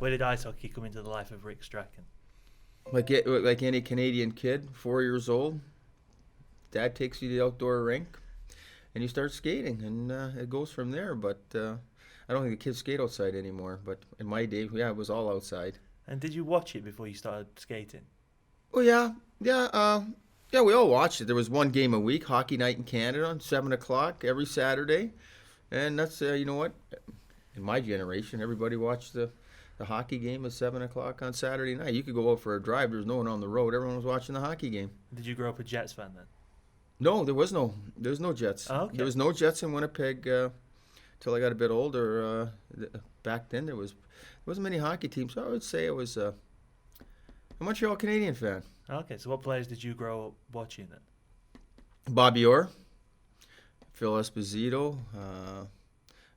Where did ice hockey come into the life of Rick Strachan? Like any Canadian kid, 4 years old, dad takes you to the outdoor rink, and you start skating, and it goes from there. But I don't think the kids skate outside anymore. But in my day, yeah, it was all outside. And did you watch it before you started skating? Oh yeah. We all watched it. There was one game a week, hockey night in Canada, 7 o'clock every Saturday, and that's you know what, in my generation, everybody watched the hockey game at 7 o'clock on Saturday night. You could go out for a drive. There was no one on the road. Everyone was watching the hockey game. Did you grow up a Jets fan then? No, there was no Jets. Oh, okay. There was no Jets in Winnipeg till I got a bit older. Back then there wasn't many hockey teams. So I would say I was a Montreal Canadian fan. Okay, so what players did you grow up watching then? Bobby Orr, Phil Esposito,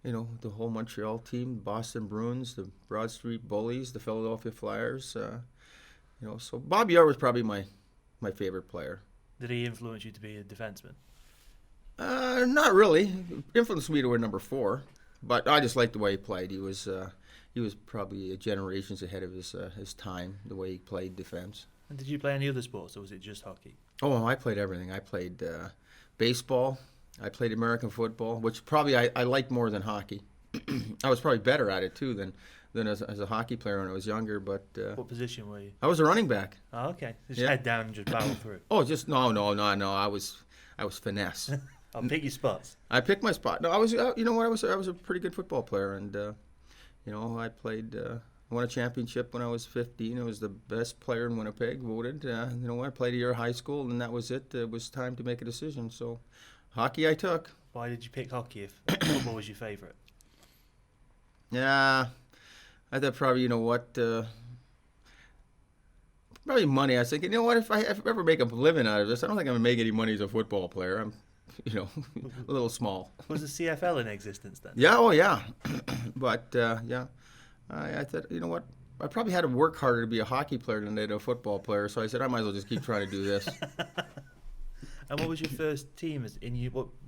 the whole Montreal team, Boston Bruins, the Broad Street Bullies, the Philadelphia Flyers. So Bobby Orr was probably my favorite player. Did he influence you to be a defenseman? Not really. Influenced me to wear number 4, but I just liked the way he played. He was probably generations ahead of his time, the way he played defense. And did you play any other sports, or was it just hockey? Oh, I played everything. I played baseball. I played American football, which probably I liked more than hockey. I was probably better at it too than as a hockey player when I was younger. But what position were you? I was a running back. Oh, okay. Just head down and just barrel through. Oh, just no. I was finesse. I'll pick your spots. I picked my spot. No, I was. You know what? I was a pretty good football player, and I played. Won a championship when I was 15. I was the best player in Winnipeg, voted. I played a year of high school, and that was it. It was time to make a decision. So, hockey I took. Why did you pick hockey if football was your favourite? Yeah, I thought probably, probably money. I was thinking, if I ever make a living out of this, I don't think I'm going to make any money as a football player. I'm, a little small. Was the CFL in existence then? Yeah, oh yeah. But, yeah. I thought, I probably had to work harder to be a hockey player than I did a football player. So I said, I might as well just keep trying to do this. And what was your first team?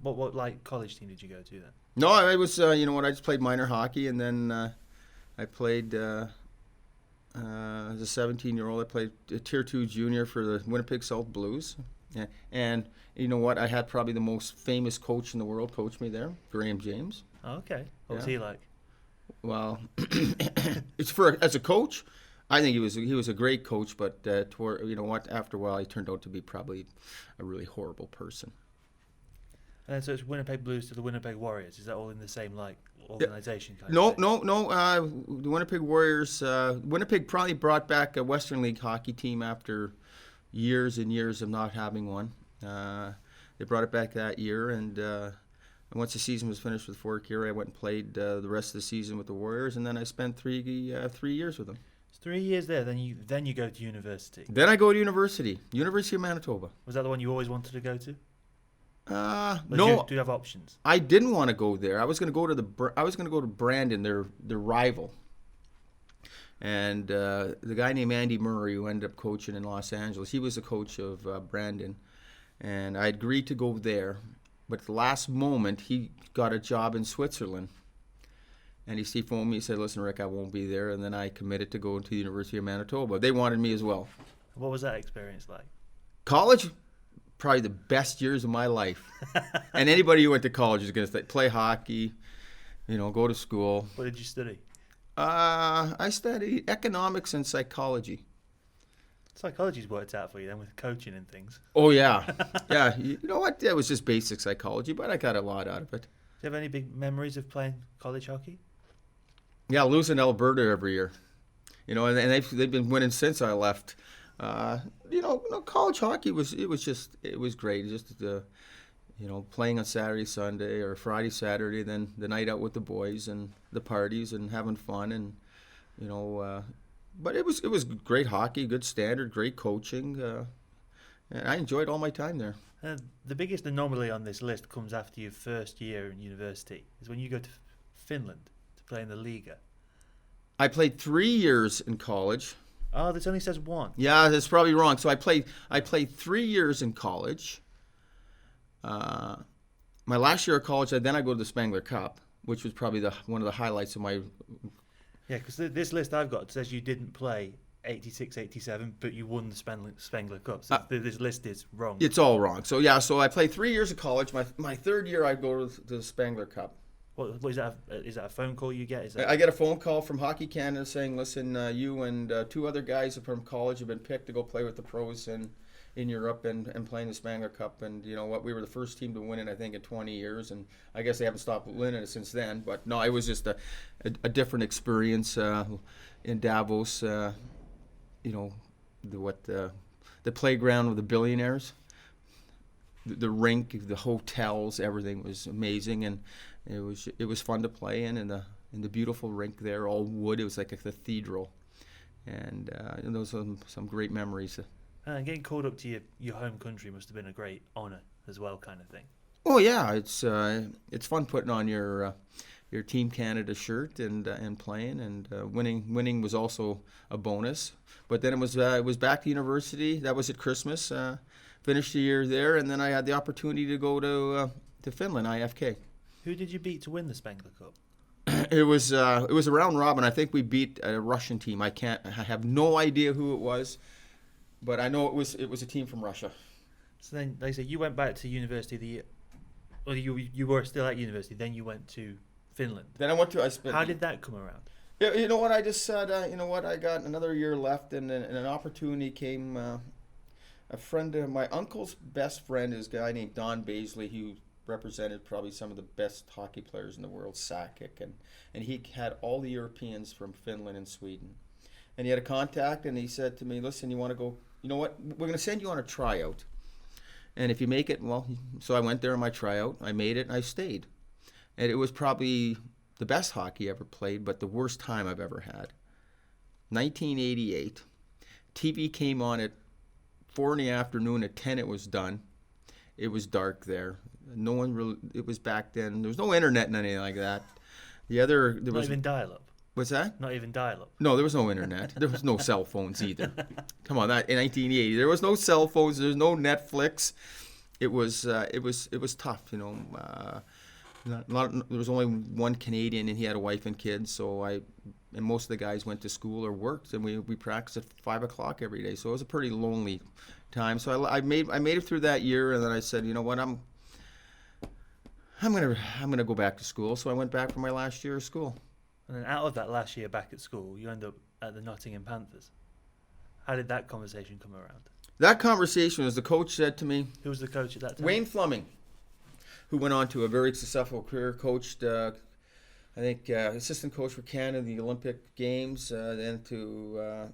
What like college team did you go to then? No, I was, I just played minor hockey, and then I played, as a 17-year-old, I played a Tier 2 junior for the Winnipeg South Blues. Yeah. And you know what? I had probably the most famous coach in the world coach me there, Graham James. Oh, okay. What was he like? Well, as a coach, I think he was a great coach, but after a while he turned out to be probably a really horrible person. And so it's Winnipeg Blues to the Winnipeg Warriors. Is that all in the same organization? No. The Winnipeg Warriors. Winnipeg probably brought back a Western League hockey team after years and years of not having one. They brought it back that year, and once the season was finished with Fort Garry, I went and played the rest of the season with the Warriors, and then I spent 3 years with them. It's 3 years there. Then you go to university. Then I go to University of Manitoba. Was that the one you always wanted to go to? No. Do you have options? I didn't want to go there. I was going to go to Brandon, their rival. And the guy named Andy Murray, who ended up coaching in Los Angeles, he was the coach of Brandon, and I agreed to go there. But at the last moment, he got a job in Switzerland. And he phoned me and said, listen, Rick, I won't be there. And then I committed to go to the University of Manitoba. They wanted me as well. What was that experience like? College, probably the best years of my life. And anybody who went to college is going to play hockey, go to school. What did you study? I studied economics and psychology. Psychology's worked out for you then with coaching and things. Oh, yeah. Yeah. You know what? It was just basic psychology, but I got a lot out of it. Do you have any big memories of playing college hockey? Yeah, losing Alberta every year. And they've been winning since I left. College hockey was great. Just playing on Saturday, Sunday, or Friday, Saturday, then the night out with the boys and the parties and having fun, and but it was great hockey, good standard, great coaching, and I enjoyed all my time there. The biggest anomaly on this list comes after your first year in university. Is when you go to Finland to play in the Liga. I played 3 years in college. Oh, this only says 1. Yeah, that's probably wrong. So I played 3 years in college. My last year of college, then I go to the Spengler Cup, which was probably one of the highlights of my Yeah, because this list I've got says you didn't play 86, 87, but you won the Spengler Cup. So this list is wrong. It's all wrong. So yeah, so I played 3 years of college. My third year, I go to the Spengler Cup. What is that? Is that a phone call you get? I get a phone call from Hockey Canada saying, "Listen, you and 2 other guys from college have been picked to go play with the pros in Europe and playing the Spengler Cup." And you know what? We were the first team to win it, I think, in 20 years, and I guess they haven't stopped winning it since then. But no, it was just a different experience in Davos. You know, the playground of the billionaires, the rink, the hotels, everything was amazing, and it was fun to play in the beautiful rink there, all wood. It was like a cathedral, and those are some great memories. And getting called up to your home country must have been a great honour as well, kind of thing. Oh yeah, it's fun putting on your Team Canada shirt and playing, and winning was also a bonus. But then it was back to university. That was at Christmas. Finished the year there, and then I had the opportunity to go to Finland, IFK. Who did you beat to win the Spengler Cup? It was a round robin. I think we beat a Russian team. I have no idea who it was, but I know it was a team from Russia. So then, like I say, you went back to university the year. Well, you were still at university. Then you went to Finland. Then I went to. How did that come around? You know what? I just said, you know what? I got another year left, and an opportunity came. A friend of my uncle's best friend is a guy named Don Basley, who represented probably some of the best hockey players in the world, Sakic, and he had all the Europeans from Finland and Sweden. And he had a contact, and he said to me, "Listen, you want to go? You know what? We're going to send you on a tryout. And if you make it, well," so I went there on my tryout. I made it, and I stayed. And it was probably the best hockey I ever played, but the worst time I've ever had. 1988, TV came on at 4 in the afternoon. At 10, it was done. It was dark there. No one really. It was back then. There was no internet and anything like that. There Not was even dial-up. What's that? Not even dial-up. No, there was no internet. There was no cell phones either. Come on, that in 1980, there was no cell phones. There was no Netflix. It was tough, you know. There was only one Canadian, and he had a wife and kids. So and most of the guys went to school or worked, and we practiced at 5 o'clock every day. So it was a pretty lonely time. So I made it through that year, and then I said, you know what, I'm gonna go back to school. So I went back for my last year of school. And then out of that last year back at school, you end up at the Nottingham Panthers. How did that conversation come around? That conversation was the coach said to me. Who was the coach at that time? Wayne Fleming, who went on to a very successful career, coached, I think, assistant coach for Canada in the Olympic Games, then to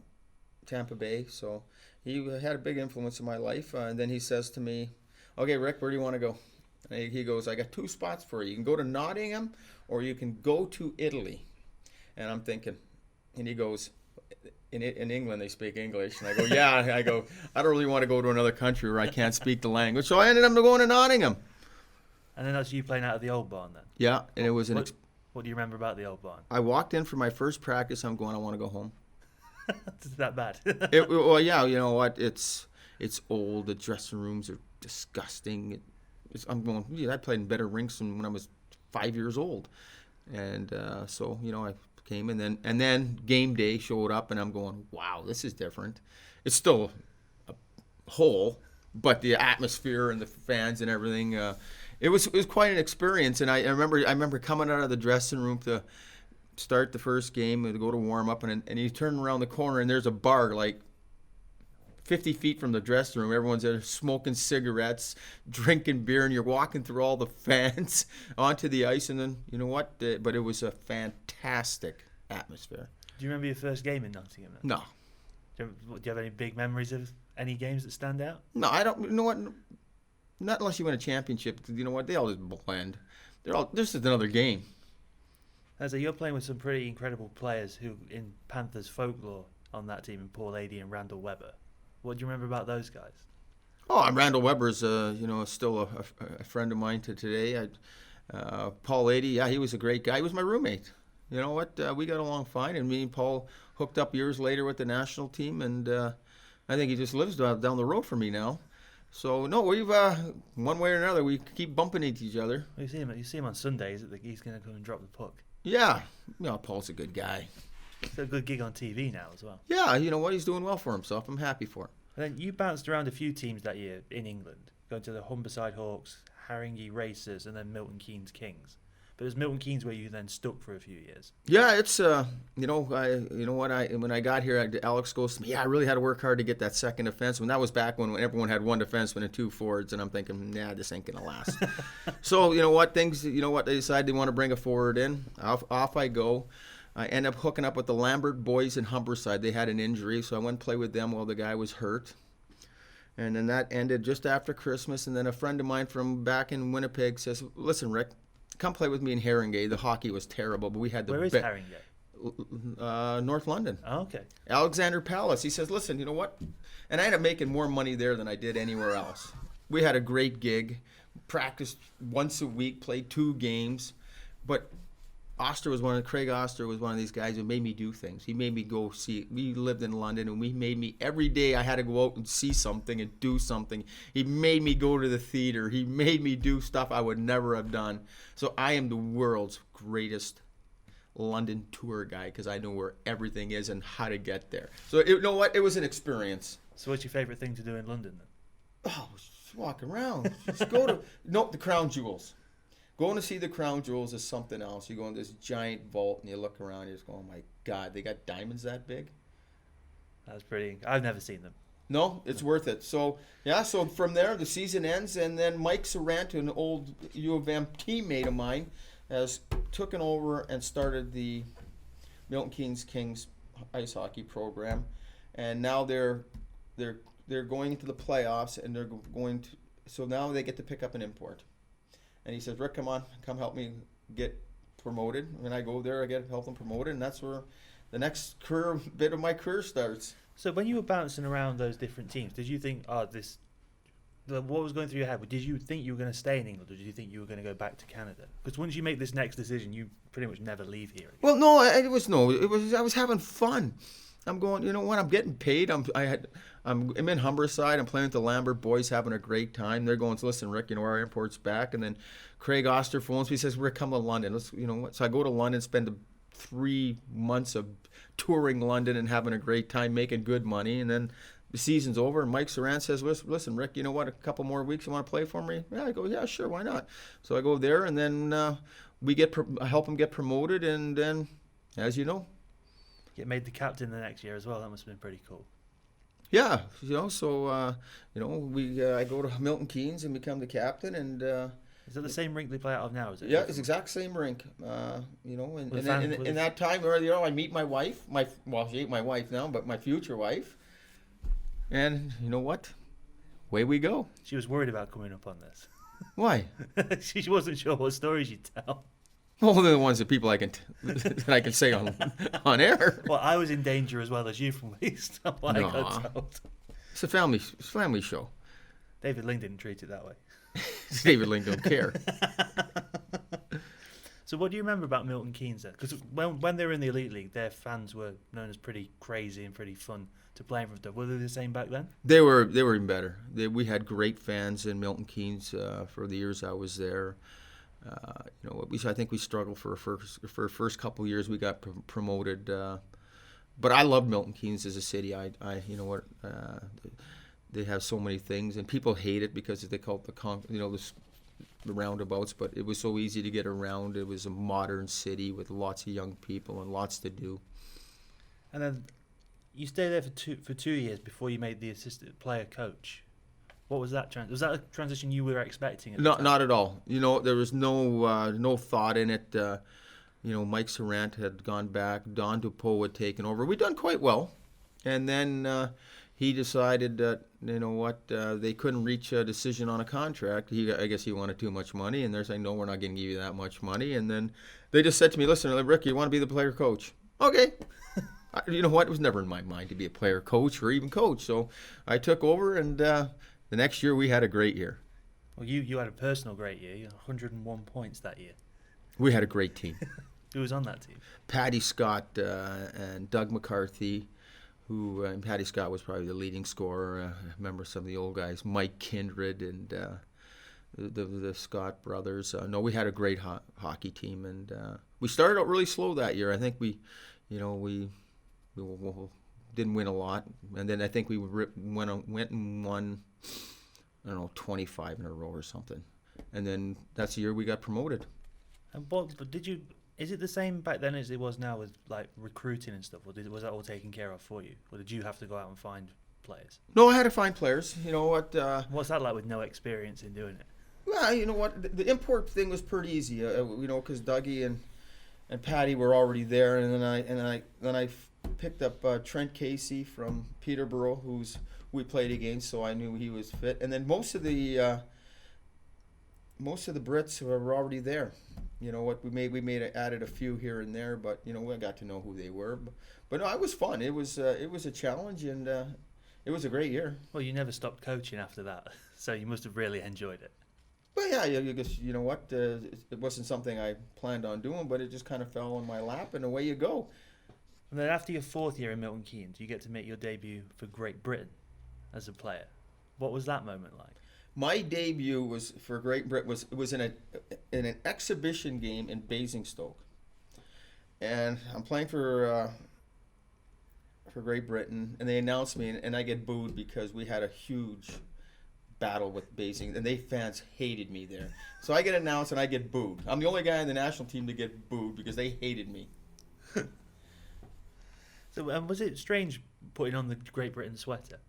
Tampa Bay. So he had a big influence in my life. And then he says to me, "Okay, Rick, where do you want to go?" And he goes, "I got 2 spots for you. You can go to Nottingham, or you can go to Italy." And I'm thinking, and he goes, in England they speak English. And I go, "Yeah." I go, "I don't really want to go to another country where I can't speak the language." So I ended up going to Nottingham. And then that's you playing out of the old barn then? Yeah, and it was what do you remember about the old barn? I walked in for my first practice. I'm going, "I want to go home." Is that bad? Well, yeah, you know what? It's old. The dressing rooms are disgusting. I'm going, yeah, I played in better rinks than when I was 5 years old. And so, you know, I came, and then game day showed up, and I'm going, wow, this is different. It's still a hole, but the atmosphere and the fans and everything, it was quite an experience. And I remember coming out of the dressing room to start the first game, to go to warm up, and you turn around the corner, and there's a bar like 50 feet from the dressing room. Everyone's there smoking cigarettes, drinking beer, and you're walking through all the fans onto the ice. And then, you know what? But it was a fantastic atmosphere. Do you remember your first game in Nottingham then? No. Do you have any big memories of any games that stand out? No, I don't. You know what? Not unless you win a championship. You know what? They all just blend. This is another game. As you're playing with some pretty incredible players who in Panthers folklore on that team, in Paul Adey and Randall Webber. What do you remember about those guys? Oh, Randall Webber's still a friend of mine to today. Paul Adey, yeah, he was a great guy. He was my roommate. You know what? We got along fine, and me and Paul hooked up years later with the national team, and I think he just lives down the road from me now. So no, we've one way or another we keep bumping into each other. You see him on Sundays. He's going to come and drop the puck. Yeah, Paul's a good guy. It's a good gig on TV now as well. Yeah, you know what? He's doing well for himself. I'm happy for him. And then you bounced around a few teams that year in England, going to the Humberside Hawks, Haringey Racers, and then Milton Keynes Kings. But it was Milton Keynes where you then stuck for a few years. Yeah, it's when I got here, Alex goes to me, I really had to work hard to get that second defenseman. That was back when everyone had one defenseman and two forwards, and I'm thinking, nah, this ain't gonna last. So they decided they want to bring a forward in. Off I go. I end up hooking up with the Lambert boys in Humberside. They had an injury, so I went and played with them while the guy was hurt. And then that ended just after Christmas. And then a friend of mine from back in Winnipeg says, listen, Rick, come play with me in Haringey. The hockey was terrible, but we had the Where is Haringey? North London. Oh, okay. Alexander Palace. He says, listen, you know what? And I ended up making more money there than I did anywhere else. We had a great gig, practiced once a week, played 2 games. But Craig Oster was one of these guys who made me do things. He made me go see. We lived in London, and every day I had to go out and see something and do something. He made me go to the theater. He made me do stuff I would never have done. So I am the world's greatest London tour guy because I know where everything is and how to get there. So you know what? It was an experience. So what's your favourite thing to do in London then? Oh, just walk around. Just go to the Crown Jewels. Going to see the Crown Jewels is something else. You go in this giant vault and you look around and you just go, oh my God, they got diamonds that big? That's pretty. I've never seen them. No, it's worth it. So, yeah, so from there, the season ends, and then Mike Sorrento, an old U of M teammate of mine, has taken over and started the Milton Keynes Kings ice hockey program. And now they're going into the playoffs, and they're going to, so now they get to pick up an import. And he says, Rick, come help me get promoted. When I go there, I get help them promoted, and that's where the next bit of my career starts. So when you were bouncing around those different teams, did you think, what was going through your head? Did you think you were going to stay in England, or did you think you were going to go back to Canada? Because once you make this next decision, you pretty much never leave here again. Well, no, I was having fun. I'm going, you know what? I'm getting paid. I'm in Humberside. I'm playing with the Lambert boys, having a great time. They're going, listen, Rick, our airport's back. And then Craig Oster phones me, says, Rick, come to London. Let's, So I go to London, spend 3 months of touring London and having a great time, making good money. And then the season's over, and Mike Sorrento says, listen, Rick, you know what? A couple more weeks, you want to play for me? Yeah, I go, yeah, sure, why not? So I go there, and then I help him get promoted, and then, as you know, get made the captain the next year as well. That must have been pretty cool. Yeah, so I go to Milton Keynes and become the captain, and is that the same rink they play out of now? Is it? Yeah, it's the exact same rink. In that time, I meet my wife. She ain't my wife now, but my future wife. And you know what? Away we go. She was worried about coming up on this. Why? She wasn't sure what stories you'd tell. Well, they're the ones that that I can say on air. Well, I was in danger as well as you from stuff I got told. It's a family show. David Ling didn't treat it that way. David Ling don't care. So what do you remember about Milton Keynes then? Because when they were in the Elite League, their fans were known as pretty crazy and pretty fun to play in front of. Were they the same back then? They were even better. We had great fans in Milton Keynes for the years I was there. I think we struggled for the first couple of years. We got promoted, but I loved Milton Keynes as a city. They have so many things, and people hate it because they call it the roundabouts. But it was so easy to get around. It was a modern city with lots of young people and lots to do. And then you stayed there for 2 years before you made the assistant player coach. What was that? Was that a transition you were expecting? Not at all. There was no thought in it. Mike Sorrento had gone back. Don Dupeau had taken over. We'd done quite well. And then he decided that, they couldn't reach a decision on a contract. I guess he wanted too much money. And they're saying, no, we're not going to give you that much money. And then they just said to me, listen, Rick, you want to be the player coach? Okay. You know what? It was never in my mind to be a player coach or even coach. So I took over, and the next year we had a great year. Well, you had a personal great year. You had 101 points that year. We had a great team. Who was on that team? Paddy Scott and Doug McCarthy, Paddy Scott was probably the leading scorer. I remember some of the old guys, Mike Kindred and the Scott brothers. We had a great hockey team, and we started out really slow that year. I think we we didn't win a lot, and then I think we went and won, I don't know, 25 in a row or something, and then that's the year we got promoted. And but did you? Is it the same back then as it was now with like recruiting and stuff, or was that all taken care of for you, or did you have to go out and find players? No, I had to find players. You know what? What's that like with no experience in doing it? Well, you know what? The import thing was pretty easy. Because Dougie and Patty were already there, and then I picked up Trent Casey from Peterborough, we played against, so I knew he was fit. And then most of the Brits were already there. You know what? We added a few here and there, but we got to know who they were. But no, it was fun. It was a challenge, and it was a great year. Well, you never stopped coaching after that, so you must have really enjoyed it. But yeah, you know what? It wasn't something I planned on doing, but it just kind of fell in my lap, and away you go. And then after your 4th year in Milton Keynes, you get to make your debut for Great Britain as a player. What was that moment like? My debut was for Great Britain was in an exhibition game in Basingstoke, and I'm playing for Great Britain, and they announced me, and I get booed because we had a huge battle with Basingstoke, and they fans hated me there. So I get announced and I get booed. I'm the only guy in the national team to get booed because they hated me. So was it strange putting on the Great Britain sweater?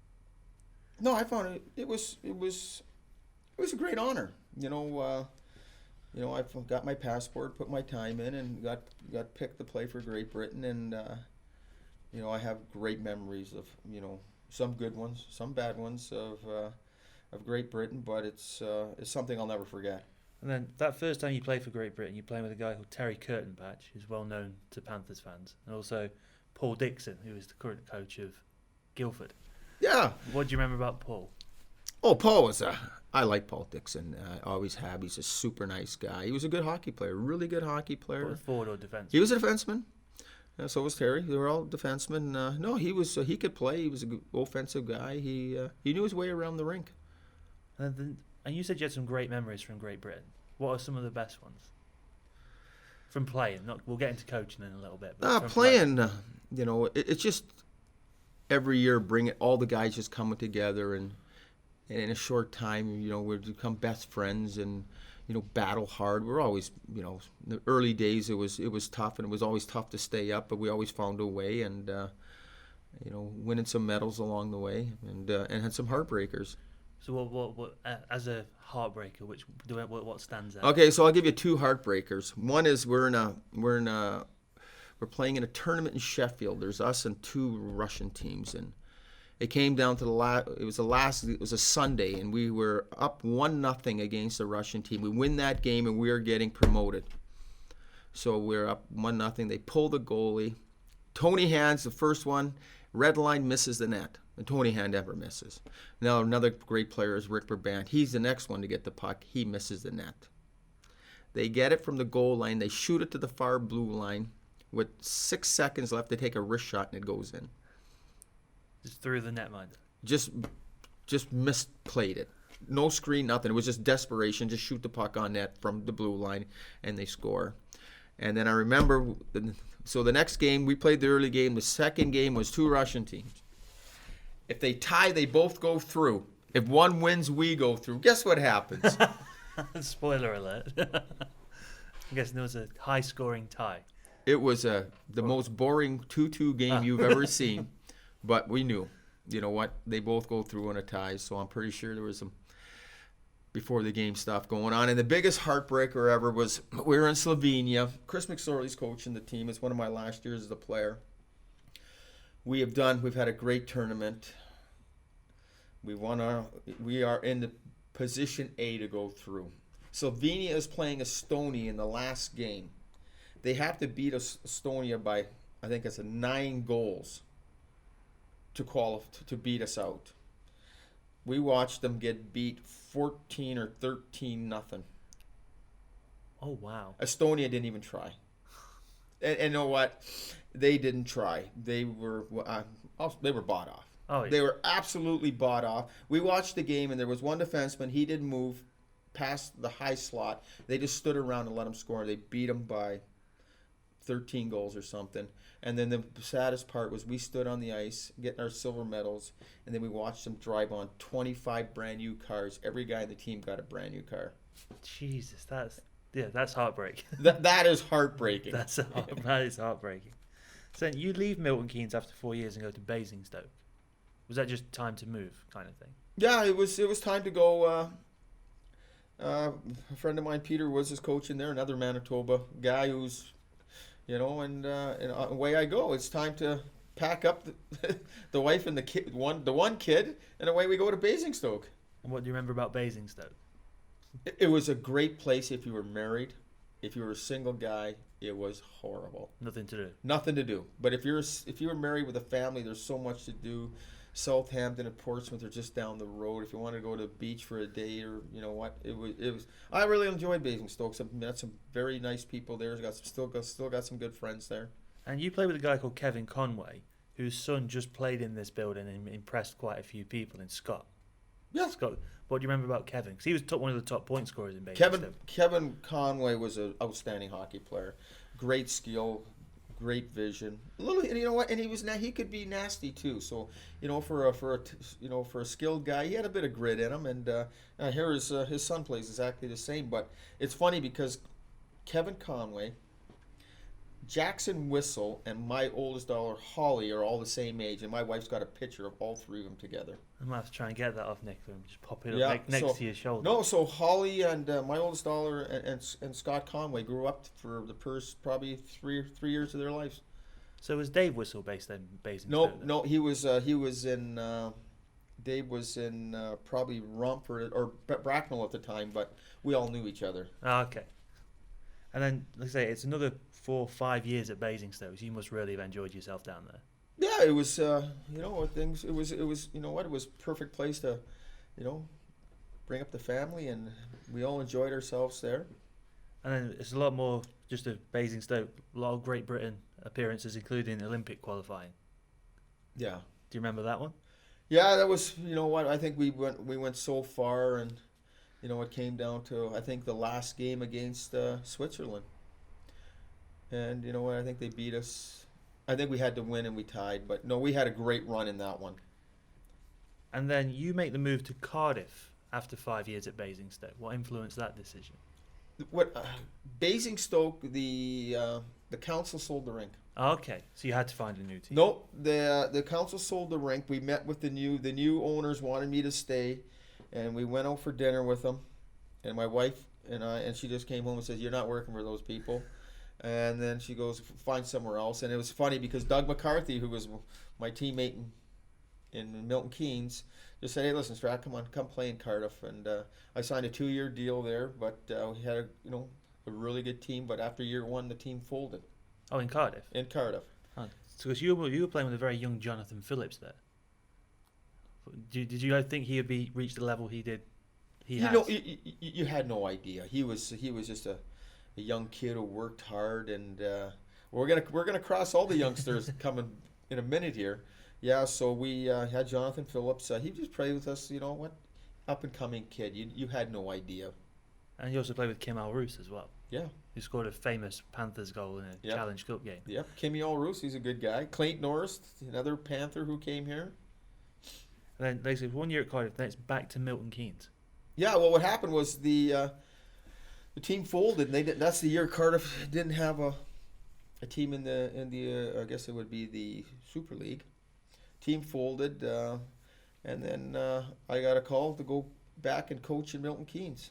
No, I found it was a great honor. I got my passport, put my time in, and got picked to play for Great Britain, and I have great memories of some good ones, some bad ones of Great Britain, but it's something I'll never forget. And then that first time you played for Great Britain, you're playing with a guy called Terry Curtinpatch, who's well known to Panthers fans, and also Paul Dixon, who is the current coach of Guildford. Yeah. What do you remember about Paul? Oh, Paul I like Paul Dixon. I always have. He's a super nice guy. He was a good hockey player, really good hockey player. Forward or defenseman? He was a defenseman. So was Terry. They were all defensemen. No, he was. He could play. He was an offensive guy. He knew his way around the rink. And you said you had some great memories from Great Britain. What are some of the best ones? From playing. We'll get into coaching in a little bit. But playing, it's just every year all the guys just coming together, and in a short time, we become best friends and, battle hard. We're always, in the early days it was tough, and it was always tough to stay up, but we always found a way, and, winning some medals along the way, and had some heartbreakers. So what as a heartbreaker, what stands out? Okay, so I'll give you 2 heartbreakers. One is we're playing in a tournament in Sheffield. There's us and 2 Russian teams, and it came down to it was a Sunday, and we were up 1-0 against the Russian team. We win that game, and we are getting promoted. So we're up 1-0. They pull the goalie. Tony Hand's the first one. Red line misses the net. And Tony Hand never misses. Now another great player is Rick Brabant. He's the next one to get the puck. He misses the net. They get it from the goal line. They shoot it to the far blue line. With 6 seconds left, they take a wrist shot, and it goes in. Just through the netminder. Just misplayed it. No screen, nothing. It was just desperation. Just shoot the puck on net from the blue line, and they score. And then I remember, so the next game, we played the early game. The second game was 2 Russian teams. If they tie, they both go through. If one wins, we go through. Guess what happens? Spoiler alert. I'm guessing there was a high-scoring tie. It was the most boring 2-2 game you've ever seen. But we knew, what? They both go through on a tie, so I'm pretty sure there was some before the game stuff going on. And the biggest heartbreaker ever was we were in Slovenia. Chris McSorley's coaching the team. It's one of my last years as a player. We've had a great tournament. We are in the position A to go through. Slovenia is playing Estonia in the last game. They have to beat Estonia by, I think it's 9 goals to beat us out. We watched them get beat 14 or 13-0. Oh, wow. Estonia didn't even try. And you know what? They didn't try. They were bought off. Oh, yeah. They were absolutely bought off. We watched the game, and there was one defenseman. He didn't move past the high slot. They just stood around and let him score. They beat him by 13 goals or something. And then the saddest part was we stood on the ice getting our silver medals, and then we watched them drive on 25 brand new cars. Every guy in the team got a brand new car. Jesus, that's heartbreaking. That is heartbreaking. That is heartbreaking. So you leave Milton Keynes after 4 years and go to Basingstoke. Was that just time to move, kind of thing? Yeah, it was time to go. A friend of mine, Peter, was his coach in there. Another Manitoba guy who's, and away I go. It's time to pack up the wife and the one kid, and away we go to Basingstoke. And what do you remember about Basingstoke? It was a great place if you were married. If you were a single guy, it was horrible. Nothing to do. Nothing to do. But if you were married with a family, there's so much to do. Southampton and Portsmouth are just down the road. If you want to go to the beach for a day, or it was. I really enjoyed Basingstoke. Met some very nice people there. Still got some good friends there. And you played with a guy called Kevin Conway, whose son just played in this building and impressed quite a few people in Scott. Yeah. Scott. What do you remember about Kevin? Because he was one of the top point scorers in Basingstoke. Kevin Conway was an outstanding hockey player. Great skill, great vision. And he could be nasty too. So, for a skilled guy, he had a bit of grit in him. And here his son plays exactly the same. But it's funny because Kevin Conway, Jackson Whistle, and my oldest daughter Holly are all the same age, and my wife's got a picture of all three of them together. I might have to try and get that off Nick and just pop it up next to your shoulder. No, so Holly and my oldest daughter and Scott Conway grew up for the first probably three years of their lives. So was Dave Whistle based in Basingstoke? No, he was in Dave was in probably Rumford or Bracknell at the time, but we all knew each other. Oh, okay. And then, like I say, it's another 4 or 5 years at Basingstoke. So you must really have enjoyed yourself down there. Yeah, it was. It was. It was a perfect place to, bring up the family, and we all enjoyed ourselves there. And then it's a lot more just a Basingstoke. A lot of Great Britain appearances, including Olympic qualifying. Yeah. Do you remember that one? Yeah, that was. I think we went so far, and it came down to I think the last game against Switzerland. And I think they beat us. I think we had to win and we tied, but no, we had a great run in that one. And then you make the move to Cardiff after 5 years at Basingstoke. What influenced that decision? Basingstoke, the council sold the rink. Oh, okay, so you had to find a new team. No, the council sold the rink. We met with the new owners wanted me to stay, and we went out for dinner with them, and my wife and I, and she just came home and says, "You're not working for those people." And then she goes, "Find somewhere else." And it was funny because Doug McCarthy, who was my teammate in Milton Keynes, just said, "Hey, listen, Strachan, come play in Cardiff." And I signed a 2-year deal there, but we had a really good team. But after year one, the team folded. Oh, in Cardiff? In Cardiff. Oh, so because you were playing with a very young Jonathan Phillips there. Did you think he would reach the level he did? You had no idea. He was just a young kid who worked hard, and we're gonna cross all the youngsters coming in a minute here. Yeah, so we had Jonathan Phillips. He just played with us. Up and coming kid. You had no idea. And you also played with Kim Alroos as well. Yeah. Who scored a famous Panthers goal in a Challenge Cup game. Yep, Kimmy Alroos, he's a good guy. Clayton Norris, another Panther who came here. And then basically 1 year at Cardiff, then it's back to Milton Keynes. Yeah, well, what happened was the team folded. And that's the year Cardiff didn't have a team in the I guess it would be the Super League. Team folded, and then I got a call to go back and coach in Milton Keynes.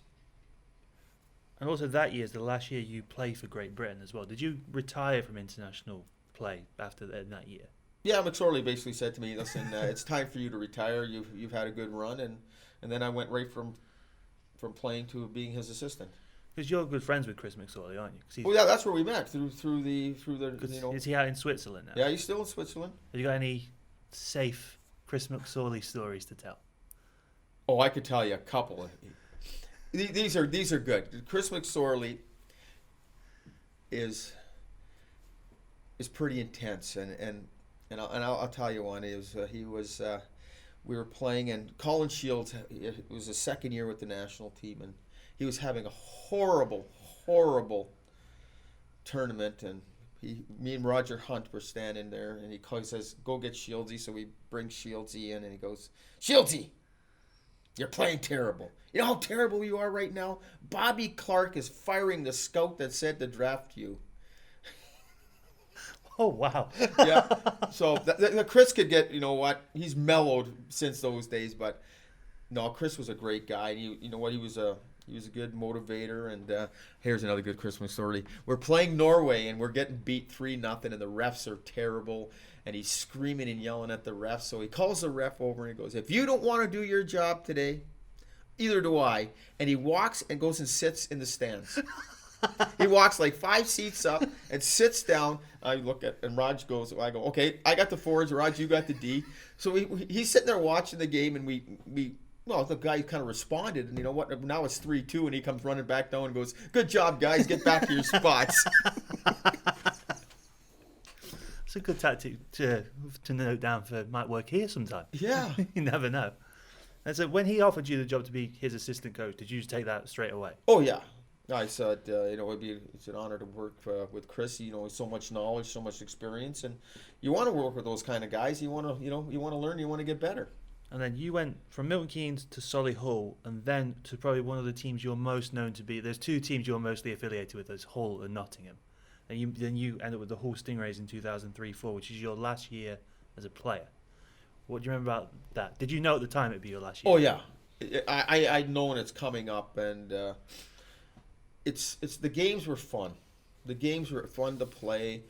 And also that year is the last year you played for Great Britain as well. Did you retire from international play after that year? Yeah, McSorley basically said to me, "Listen, it's time for you to retire. You've had a good run," and then I went right from playing to being his assistant. Because you're good friends with Chris McSorley, aren't you? Oh yeah, that's where we met through the. Is he out in Switzerland now? Yeah, he's still in Switzerland. Have you got any safe Chris McSorley stories to tell? Oh, I could tell you a couple. These are good. Chris McSorley is pretty intense, and I'll tell you one. We were playing, and Colin Shields, it was his second year with the national team, and he was having a horrible tournament, and me and Roger Hunt were standing there, and he says, "Go get Shieldsy." So we bring Shieldsy in, and he goes, "Shieldsy, you're playing terrible. You know how terrible you are right now? Bobby Clark is firing the scout that said to draft you." Oh, wow. Yeah. So Chris could get, you know what, he's mellowed since those days, but no, Chris was a great guy. And you know what, he was a good motivator. And here's another good Christmas story. We're playing Norway, and we're getting beat 3-0, and the refs are terrible. And he's screaming and yelling at the refs. So he calls the ref over and he goes, "If you don't want to do your job today, either do I." And he walks and goes and sits in the stands. He walks like 5 seats up and sits down. I look at, and Raj goes, I go, "Okay, I got the forwards, Raj, you got the D." So he's sitting there watching the game, and well, the guy kind of responded, and you know what? Now it's 3-2, and he comes running back down and goes, "Good job, guys. Get back to your spots." It's a good tactic to note down for might work here sometime. Yeah. You never know. And so when he offered you the job to be his assistant coach, did you just take that straight away? Oh, yeah. I said, you know, it's an honor to work with Chris. You know, so much knowledge, so much experience, and you want to work with those kind of guys. You want to, you know, you want to learn, you want to get better. And then you went from Milton Keynes to Solihull, and then to probably one of the teams you're most known to be. There's 2 teams you're mostly affiliated with, there's Hull and Nottingham. And then you end up with the Hull Stingrays in 2003-04, which is your last year as a player. What do you remember about that? Did you know at the time it'd be your last year? Oh, yeah. I'd known it's coming up, and it's the games were fun. The games were fun to play.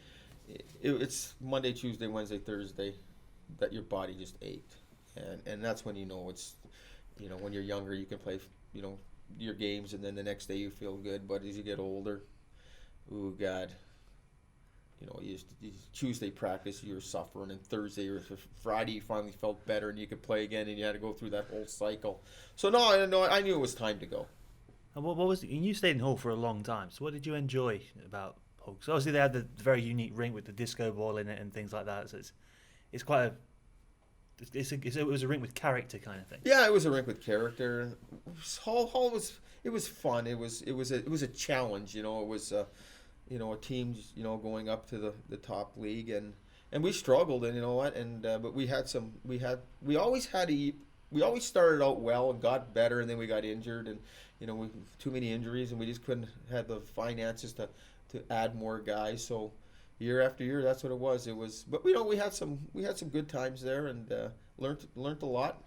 It's Monday, Tuesday, Wednesday, Thursday that your body just ached. And that's when you know it's, you know, when you're younger you can play, you know, your games, and then the next day you feel good. But as you get older, oh God, you know, Tuesday practice you're suffering, and Thursday or Friday you finally felt better and you could play again, and you had to go through that whole cycle. So I knew it was time to go. And what was it? And you stayed in Hull for a long time. So what did you enjoy about Hull? Because obviously they had the very unique rink with the disco ball in it and things like that. So it's quite a it was a rink with character kind of thing. Yeah, it was a rink with character. Hull was fun. It was a challenge. You know, it was you know, a team, you know, going up to the top league, and we struggled, and you know what, and but we always started out well and got better, and then we got injured, and you know, too many injuries, and we just couldn't have the finances to add more guys. So year after year, that's what it was. But you know, we had some good times there, and learned a lot.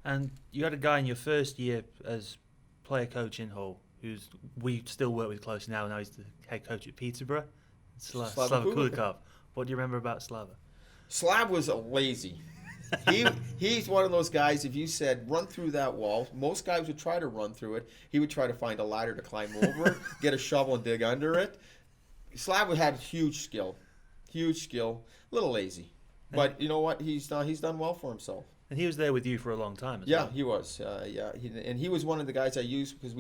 And you had a guy in your first year as player coach in Hull, who's we still work with closely now. Now he's the head coach at Peterborough, Slava Kulikov. What do you remember about Slava? Slav was lazy. He's one of those guys, if you said run through that wall, most guys would try to run through it. He would try to find a ladder to climb over it, get a shovel and dig under it. Slav had huge skill, a little lazy, but you know what? He's done well for himself. And he was there with you for a long time as well. Yeah, he was. And he was one of the guys I used because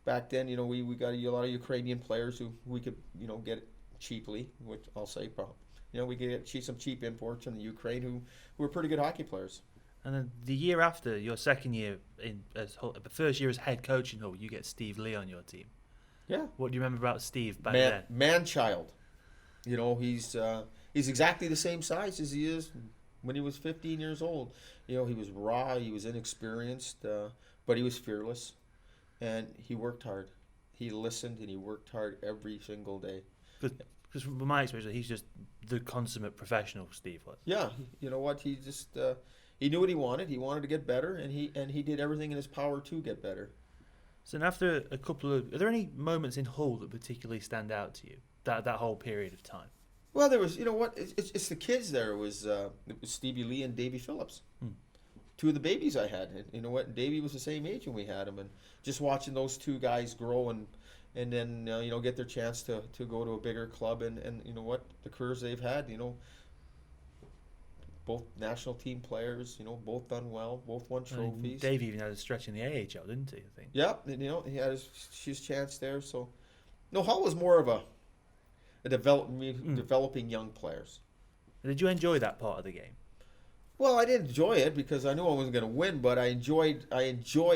back then, you know, we got a lot of Ukrainian players who we could, you know, get cheaply, which I'll say, you know, we could get some cheap imports from the Ukraine who were pretty good hockey players. And then the year after, your second year the first year as head coach in Hull, you get Steve Lee on your team. Yeah. What do you remember about Steve back then? Man-child. You know, he's exactly the same size as he is when he was 15 years old. You know, he was raw, he was inexperienced, but he was fearless, and he worked hard. He listened, and he worked hard every single day. Because from my experience, he's just the consummate professional, Steve was. Yeah, you know what? He just he knew what he wanted. He wanted to get better, and he did everything in his power to get better. So after a couple of, are there any moments in Hull that particularly stand out to you? That whole period of time. Well, there was, you know what? It's the kids there. It was Stevie Lee and Davy Phillips. 2 of the babies I had. And you know what? Davy was the same age when we had him, and just watching those 2 guys grow and then you know, get their chance to go to a bigger club, and you know what, the careers they've had. You know, both national team players. You know, both done well, both won trophies. Dave even had a stretch in the AHL, didn't he? I think. Yeah, and, you know, he had his chance there. So, no, Hull was more of a developing young players. Did you enjoy that part of the game? Well, I didn't enjoy it because I knew I wasn't going to win, but I enjoyed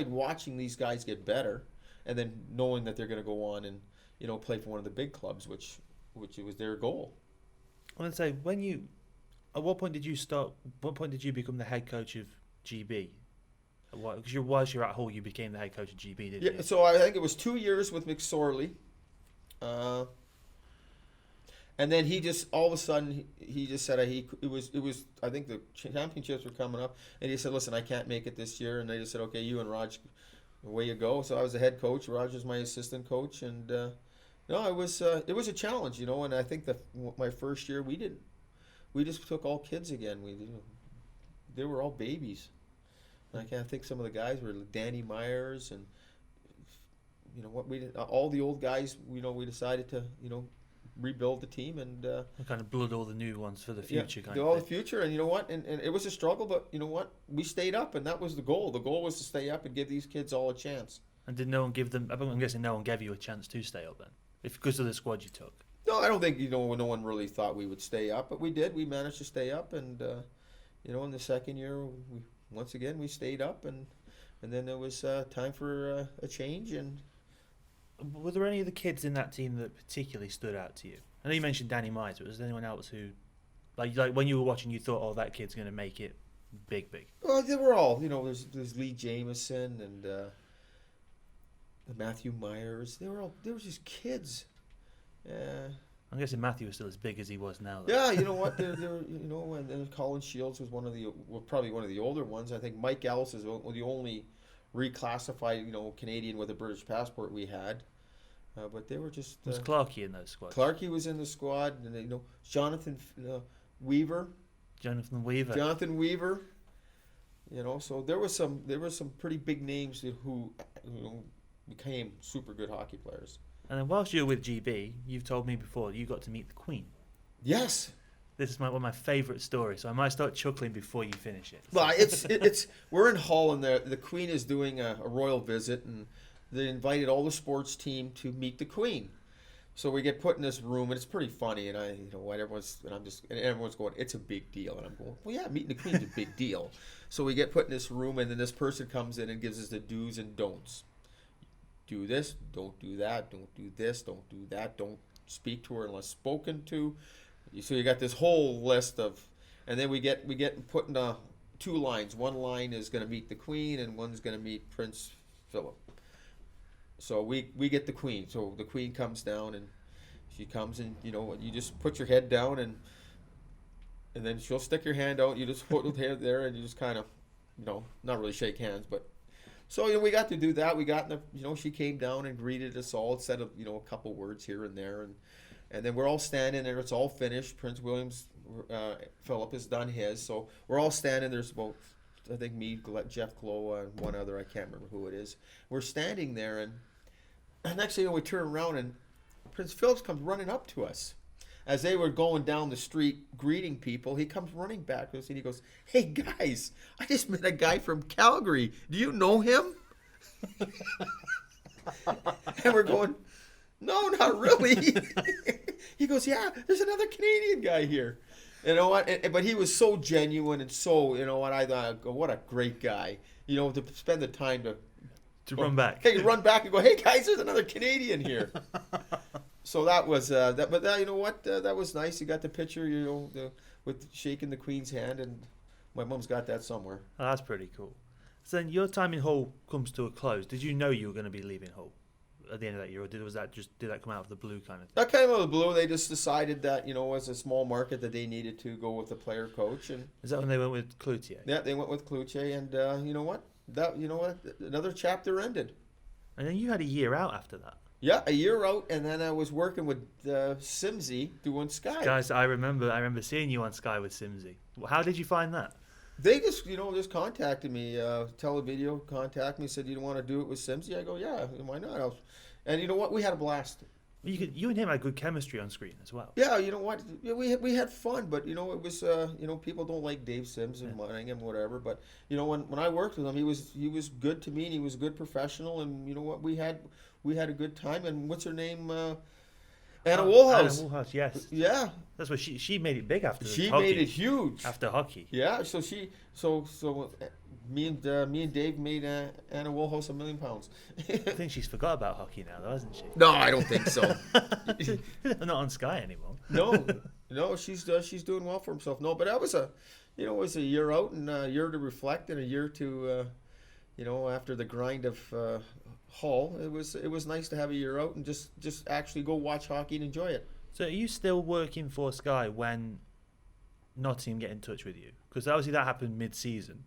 watching these guys get better, and then knowing that they're going to go on and, you know, play for one of the big clubs, which which was their goal. I want to say, at what point did you start? What point did you become the head coach of GB? Because whilst you're at Hull, you became the head coach of GB, didn't you? So I think it was 2 years with McSorley. And then he just all of a sudden he just said it was I think the championships were coming up, and he said, listen, I can't make it this year, and they just said, okay, you and Raj, away you go. So I was the head coach, Raj was my assistant coach, and no, it was a challenge, and I think my first year we just took all kids again. They were all babies. And I can't think some of the guys were Danny Myers and all the old guys. We decided to rebuild the team and kind of blood all the new ones for the future. The future, and and it was a struggle, but we stayed up, and that was the goal. The goal was to stay up and give these kids all a chance. And did no one give them? I'm guessing no one gave you a chance to stay up then, because of the squad you took. No, I don't think no one really thought we would stay up, but we did. We managed to stay up, and in the second year, once again we stayed up, and then there was time for a change. And were there any of the kids in that team that particularly stood out to you? I know you mentioned Danny Myers, but was there anyone else who, like when you were watching, you thought, oh, that kid's going to make it big? Well, they were all, there's Lee Jameson and Matthew Myers. They were just kids. I'm guessing Matthew was still as big as he was now, though. Yeah, you know what? They're and then Colin Shields was probably one of the older ones. I think Mike Ellis is the only reclassified, Canadian with a British passport we had. But they were just... was Clarkey in those squads? Clarkey was in the squad, and Jonathan Weaver. Jonathan Weaver. So there were some pretty big names who became super good hockey players. And then whilst you were with GB, you've told me before you got to meet the Queen. Yes. This is one of my favourite stories, so I might start chuckling before you finish it. Well, it's we're in Hull, and the Queen is doing a royal visit, and they invited all the sports team to meet the Queen. So we get put in this room, and it's pretty funny. And everyone's going, it's a big deal, and I'm going, well, yeah, meeting the Queen's a big deal. So we get put in this room, and then this person comes in and gives us the do's and don'ts. Do this, don't do that, don't do this, don't do that, don't speak to her unless spoken to. So you got this whole list of, and then we get put in two lines. One line is going to meet the Queen, and one's going to meet Prince Philip. So we get the Queen. So the Queen comes down, and she comes, and you just put your head down, and then she'll stick your hand out. You just put the head there, and you just kind of, not really shake hands, but. So we got to do that. We got in the, she came down and greeted us all, said a couple words here and there, and then we're all standing there. It's all finished. Prince William's Philip has done his, so we're all standing. There's about, I think, me, Jeff Glow, and one other. I can't remember who it is. We're standing there, and next thing we turn around, and Prince Philip comes running up to us. As they were going down the street greeting people, he comes running back to us and he goes, "Hey guys, I just met a guy from Calgary. Do you know him?" And we're going, "No, not really." He goes, "Yeah, there's another Canadian guy here." You know what? But he was so genuine and so, I thought, what a great guy. To spend the time to run back. Hey, run back and go, "Hey guys, there's another Canadian here." So that was that, but you know what? That was nice. You got the picture, with shaking the Queen's hand, and my mum's got that somewhere. Oh, that's pretty cool. So then your time in Hull comes to a close. Did you know you were going to be leaving Hull at the end of that year, or did that come out of the blue kind of thing? That came out of the blue. They just decided that as a small market that they needed to go with the player coach. And is that when they went with Cloutier? Yeah, they went with Cloutier, and you know what? Another chapter ended. And then you had a year out after that. Yeah, a year out, and then I was working with Simsy doing Sky. Guys, I remember seeing you on Sky with Simsy. How did you find that? They just contacted me. Televideo contacted me, said, "You want to do it with Simsy?" I go, "Yeah, why not?" And you know what? We had a blast. You and him had good chemistry on screen as well. Yeah, you know what? We had fun, but it was people don't like Dave Sims and Nottingham, whatever. But when I worked with him, he was good to me, and he was a good professional, and you know what? We had a good time. And what's her name? Anna Anna Woolhouse. Woolhouse, yes. Yeah, That's what she made it big after. she hockey. made it huge. After hockey. Yeah, so me and Dave made Anna Woolhouse £1 million. I think she's forgot about hockey now, though, hasn't she? No, I don't think so. Not on Sky anymore. No, she's doing well for herself. No, but that was it was a year out and a year to reflect and a year to, after the grind of Hull, it was nice to have a year out and just actually go watch hockey and enjoy it. So are you still working for Sky when Nottingham get in touch with you? Because obviously that happened mid-season,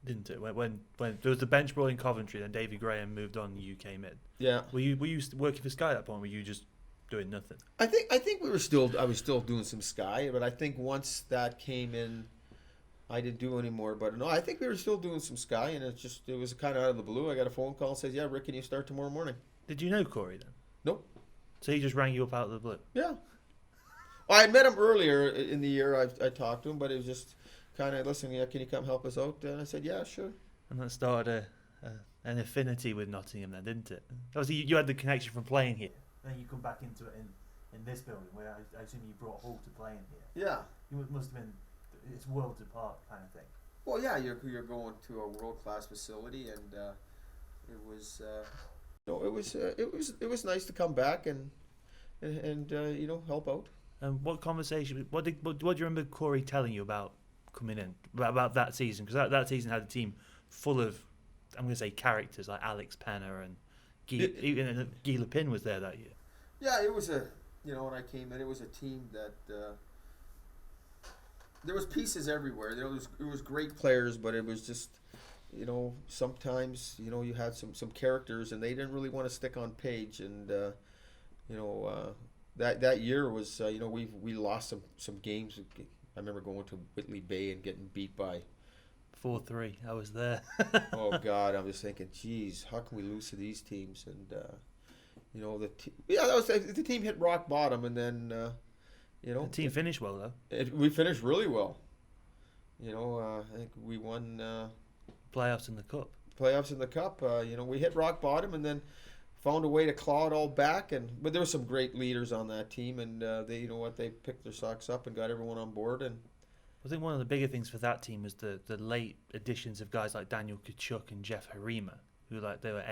didn't it? When there was the bench brawl in Coventry, then Davy Graham moved on, you came in. Yeah. Were you working for Sky at that point? Or were you just doing nothing? I think I was still doing some Sky, but I think once that came in, I didn't do any more. But no, I think we were still doing some Sky, and it was kind of out of the blue. I got a phone call and says, "Yeah, Rick, can you start tomorrow morning?" Did you know Corey then? Nope. So he just rang you up out of the blue? Yeah. Well, I had met him earlier in the year. I talked to him, but it was just kind of, listen, yeah, can you come help us out? And I said, yeah, sure. And that started an affinity with Nottingham then, didn't it? Obviously, you had the connection from playing here. Then you come back into it in this building, where I assume you brought Hull to playing here. Yeah. It must have been, it's worlds apart kind of thing. Well, yeah, you're going to a world-class facility, and it was nice to come back and help out. And what conversation? What do you remember Corey telling you about coming in about that season? Because that season had a team full of, I'm going to say, characters like Alex Penner and even Guy Lepin was there that year. Yeah, it was when I came in, it was a team that there was pieces everywhere. There was great players, but it was just, sometimes you had some characters and they didn't really want to stick on page, and that year was we lost some games. I remember going to Whitley Bay and getting beat by 4-3. I was there. Oh God, I was thinking, geez, how can we lose to these teams? And the team hit rock bottom, and then the team finished well though. We finished really well. I think we won playoffs in the cup. We hit rock bottom, and then found a way to claw it all back. But there were some great leaders on that team, and they picked their socks up and got everyone on board. And I think one of the bigger things for that team was the late additions of guys like Daniel Kachuk and Jeff Harima, who they were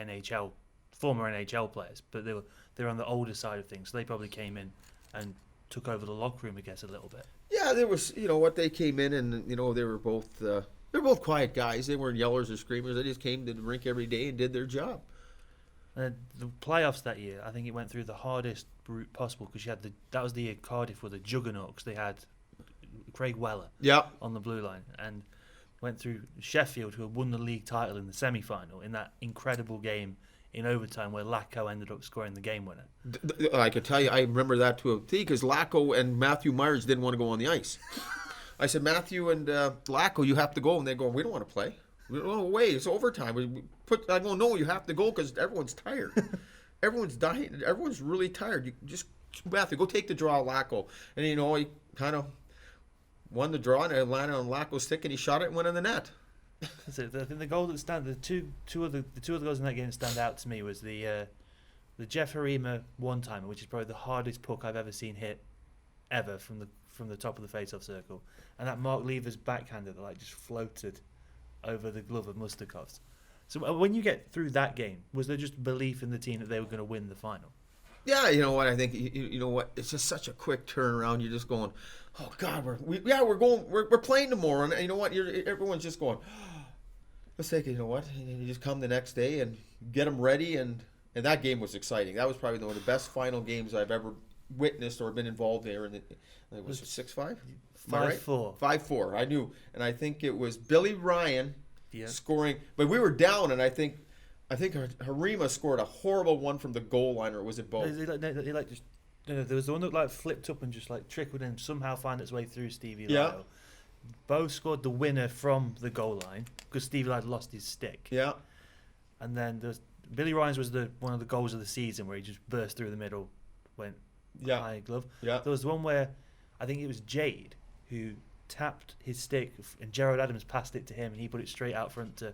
former NHL players, but they were on the older side of things. So they probably came in and took over the locker room, I guess, a little bit. Yeah, there was they came in, and they were both quiet guys. They weren't yellers or screamers. They just came to the rink every day and did their job. The playoffs that year, I think it went through the hardest route possible, because that was the year Cardiff were the juggernaut, because they had Craig Weller on the blue line, and went through Sheffield, who had won the league title in the semi-final in that incredible game in overtime where Lacko ended up scoring the game winner. I could tell you, I remember that to a T, because Lacko and Matthew Myers didn't want to go on the ice. I said, Matthew and Lacko, you have to go, and they go, we don't want to play. No way, it's overtime. I go, no, you have to go because everyone's tired. Everyone's dying. Everyone's really tired. You just, Matthew, go take the draw, Lacko. And he kind of won the draw, and it landed on Lacko's stick, and he shot it and went in the net. That's it. I think the goal that the two of the goals in that game that stand out to me was the Jeff Harima one-timer, which is probably the hardest puck I've ever seen hit ever from the top of the face-off circle, and that Mark Lever's backhander that just floated over the glove of Mustakov's. So when you get through that game, was there just belief in the team that they were going to win the final? Yeah, you know what? I think it's just such a quick turnaround. You're just going, oh God, we're playing tomorrow, and you know what? Everyone's just going, let's take it. You know what? And you just come the next day and get them ready, and that game was exciting. That was probably one of the best final games I've ever witnessed or been involved there. And it was 6-5, 5-4, 5-4. I knew, and I think it was Billy Ryan scoring, but we were down, and I think Harima scored a horrible one from the goal line, or was it both? There was the one that flipped up and just trickled in, somehow find its way through Stevie Yeah. Lyle. Bo scored the winner from the goal line because Stevie Lyle lost his stick. Yeah. And then Billy Ryan's was one of the goals of the season where he just burst through the middle, went high glove. Yeah. There was one where I think it was Jade who tapped his stick, and Gerald Adams passed it to him, and he put it straight out front to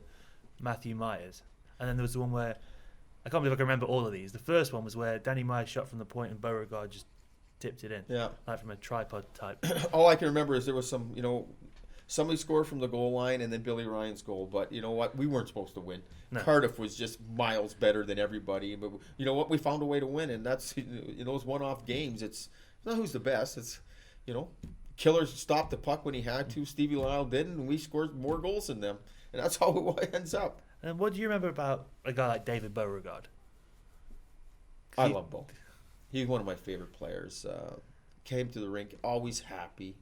Matthew Myers. And then there was the one where I can't believe I can remember all of these. The first one was where Danny Myers shot from the point and Beauregard just tipped it in. Yeah. Like from a tripod type. All I can remember is there was some, somebody scored from the goal line and then Billy Ryan's goal. But you know what? We weren't supposed to win. No. Cardiff was just miles better than everybody. But you know what? We found a way to win, and that's in those one-off games. It's not who's the best. It's Killer stopped the puck when he had to. Stevie Lyle didn't, and we scored more goals than them. And that's how it ends up. And what do you remember about a guy like David Beauregard? I love Bo. He's one of my favorite players. Came to the rink, always happy,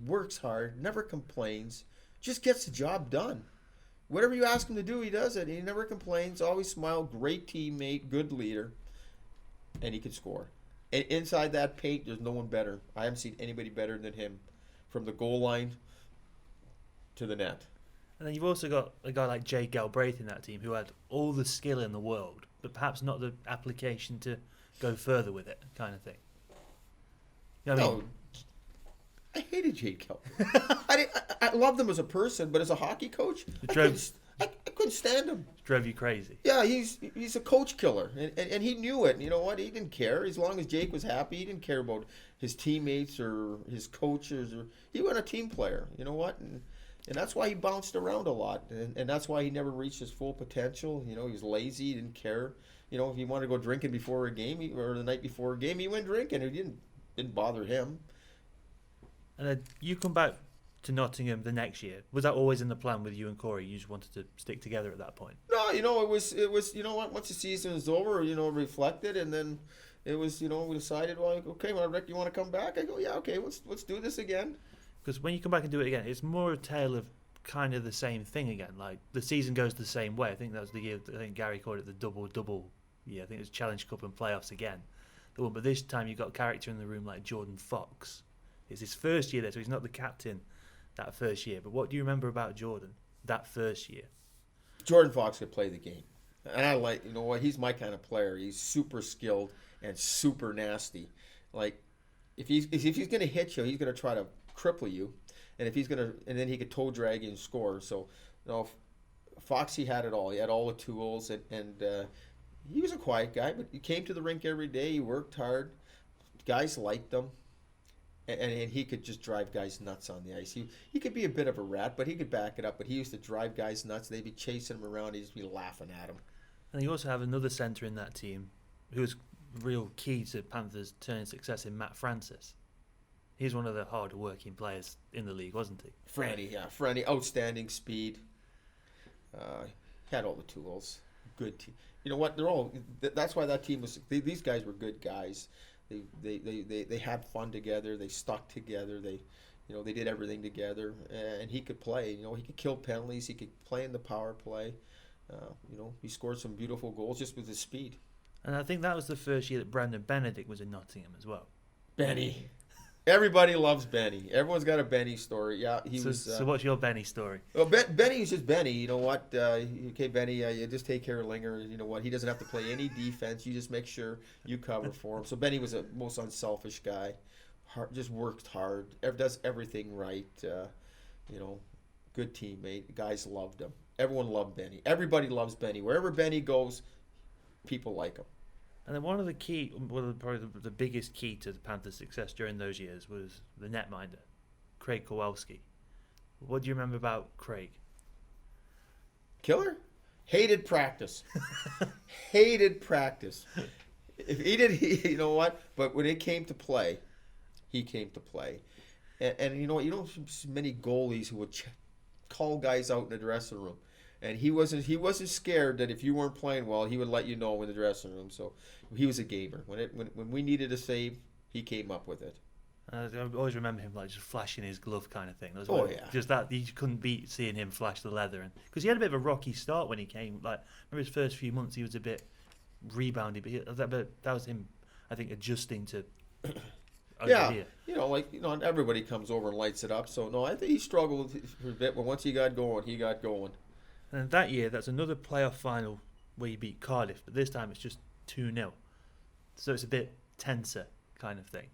works hard, never complains, just gets the job done. Whatever you ask him to do, he does it. He never complains, always smile, great teammate, good leader, and he can score. And inside that paint, there's no one better. I haven't seen anybody better than him from the goal line to the net. And then you've also got a guy like Jay Galbraith in that team who had all the skill in the world, but perhaps not the application to go further with it, kind of thing. You know what I mean? I hated Jade Galbraith. I loved him as a person, but as a hockey coach, I couldn't stand him. Drove you crazy. Yeah, he's a coach killer, and he knew it. And you know what? He didn't care. As long as Jake was happy, he didn't care about his teammates or his coaches. He was a team player. You know what? And that's why he bounced around a lot, and that's why he never reached his full potential. He was lazy, he didn't care. If he wanted to go drinking before a game or the night before a game, he went drinking. It didn't bother him. And then you come back to Nottingham the next year. Was that always in the plan with you and Corey? You just wanted to stick together at that point? No, it was what, once the season was over, reflected, and then it was, we decided, well, okay, well, Rick, you want to come back? I go, yeah, okay, let's do this again. Because when you come back and do it again, it's more a tale of kind of the same thing again. Like, the season goes the same way. I think that was the year, I think Gary called it the double-double year. I think it was Challenge Cup and playoffs again. But this time you've got a character in the room like Jordan Fox. It's his first year there, so he's not the captain that first year. But what do you remember about Jordan that first year? Jordan Fox could play the game. And I like, he's my kind of player. He's super skilled and super nasty. Like, if he's going to hit you, he's going to try to cripple you, and then he could toe drag you and score. So, Foxy had it all. He had all the tools, and he was a quiet guy, but he came to the rink every day. He worked hard. Guys liked him, and he could just drive guys nuts on the ice. He could be a bit of a rat, but he could back it up. But he used to drive guys nuts. They'd be chasing him around. He'd just be laughing at him. And you also have another centre in that team who was real key to Panthers turning success in Matt Francis. He's one of the harder working players in the league, wasn't he? Franny, outstanding speed. Had all the tools. Good team. You know what? That's why that team was. These guys were good guys. They had fun together. They stuck together. They did everything together. And he could play. He could kill penalties. He could play in the power play. He scored some beautiful goals just with his speed. And I think that was the first year that Brandon Benedict was in Nottingham as well. Benny. Everybody loves Benny. Everyone's got a Benny story. Yeah, So what's your Benny story? Well, Benny is just Benny. You know what? Okay, Benny, you just take care of Linger. You know what? He doesn't have to play any defense. You just make sure you cover for him. So Benny was a most unselfish guy. Just worked hard. Does everything right. Good teammate. Guys loved him. Everyone loved Benny. Everybody loves Benny. Wherever Benny goes, people like him. And then probably the biggest key to the Panthers' success during those years was the netminder, Craig Kowalski. What do you remember about Craig? Killer? Hated practice. Hated practice. If he did, you know what? But when it came to play, he came to play. And you know what? You don't see many goalies who would call guys out in the dressing room. And he wasn't scared that if you weren't playing well, he would let you know in the dressing room. So he was a gamer. When we needed a save, he came up with it. I always remember him just flashing his glove kind of thing. Yeah. Just that you couldn't beat seeing him flash the leather, because he had a bit of a rocky start when he came. Remember his first few months, he was a bit reboundy, but that was him, I think, adjusting to. Here. Everybody comes over and lights it up. So no, I think he struggled for a bit, but once he got going, he got going. And that year, that's another playoff final where you beat Cardiff, but this time it's just 2-0. So it's a bit tenser kind of thing.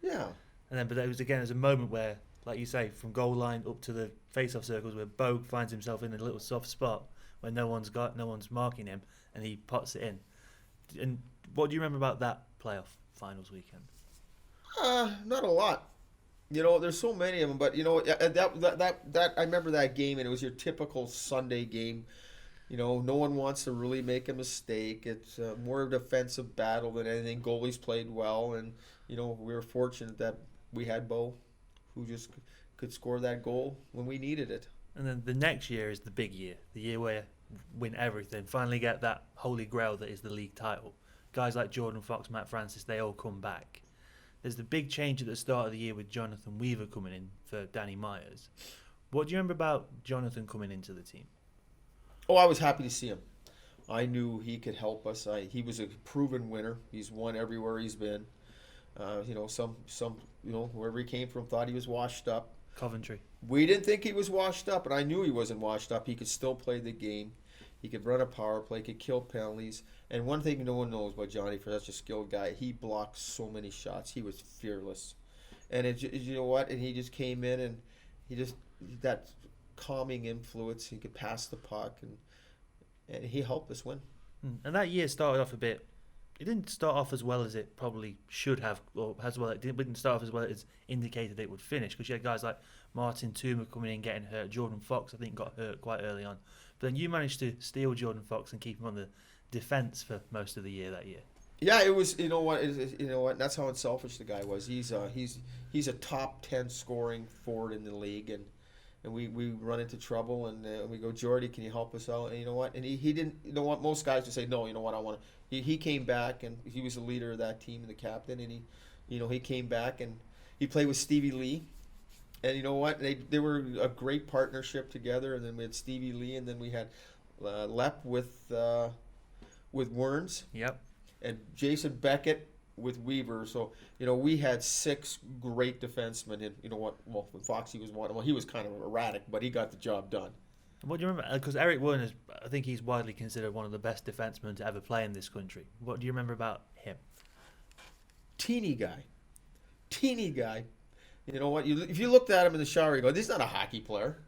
Yeah. But it was a moment where, like you say, from goal line up to the face-off circles, where Bogue finds himself in a little soft spot when no one's marking him, and he pots it in. And what do you remember about that playoff finals weekend? Not a lot. There's so many of them, but that I remember that game, and it was your typical Sunday game. No one wants to really make a mistake. It's more of a defensive battle than anything. Goalies played well, and we were fortunate that we had Bo, who just could score that goal when we needed it. And then the next year is the big year, the year where win everything, finally get that holy grail that is the league title. Guys like Jordan Fox, Matt Francis, they all come back. There's the big change at the start of the year with Jonathan Weaver coming in for Danny Myers. What do you remember about Jonathan coming into the team? Oh, I was happy to see him. I knew he could help us. He was a proven winner. He's won everywhere he's been. Wherever he came from thought he was washed up. Coventry. We didn't think he was washed up, and I knew he wasn't washed up. He could still play the game. He could run a power play, could kill penalties. And one thing no one knows about Johnny, for such a skilled guy, he blocked so many shots. He was fearless. And you know what? And he just came in, and that calming influence. He could pass the puck, and he helped us win. And that year started off a bit. It didn't start off as well as it probably should have, or as well. It didn't start off as well as indicated it would finish, because you had guys like Martin Toomer coming in getting hurt. Jordan Fox, I think, got hurt quite early on. But then you managed to steal Jordan Fox and keep him on the defense for most of the year that year. Yeah, it was. You know what? That's how unselfish the guy was. He's a top 10 scoring forward in the league, and we run into trouble, and we go, Jordy, can you help us out? And you know what? And he didn't. You know what? Most guys would say, no. You know what? I want to. He came back, and he was the leader of that team and the captain, and he came back, and he played with Stevie Lee. And you know what? They were a great partnership together. And then we had Stevie Lee, and then we had Lepp with Werns. Yep. And Jason Beckett with Weaver. So we had 6 great defensemen. And you know what? Well, Foxy was one. Well, he was kind of erratic, but he got the job done. What do you remember? Because Eric Werner, I think he's widely considered one of the best defensemen to ever play in this country. What do you remember about him? Teeny guy. You know what? If you looked at him in the shower, you go, this is not a hockey player.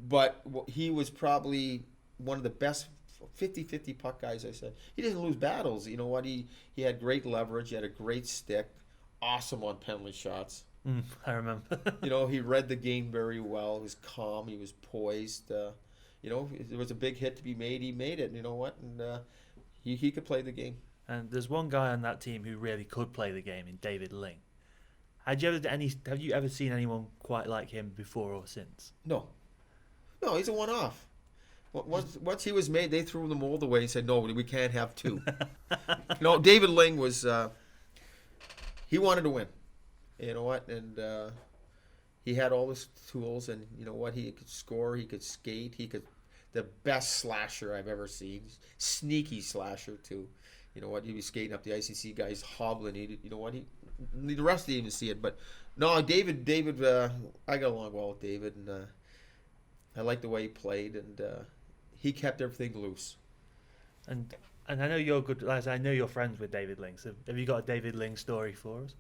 But he was probably one of the best 50-50 puck guys, I said. He didn't lose battles. You know what? He had great leverage. He had a great stick. Awesome on penalty shots. I remember. He read the game very well. He was calm. He was poised. If there was a big hit to be made, he made it. You know what? And he could play the game. And there's one guy on that team who really could play the game in David Ling. Have you ever seen anyone quite like him before or since? No, he's a one-off. Once he was made, they threw the mold away and said, no, we can't have 2. No, David Ling was, he wanted to win. You know what? And he had all the tools, and you know what? He could score, he could skate, the best slasher I've ever seen. Sneaky slasher, too. You know what? He'd be skating up the ice, and see guys hobbling. You know what? The rest didn't even see it. But no, David, I got along well with David, and I liked the way he played, and he kept everything loose. And I know you're good, as I know you're friends with David Ling. So have you got a David Ling story for us?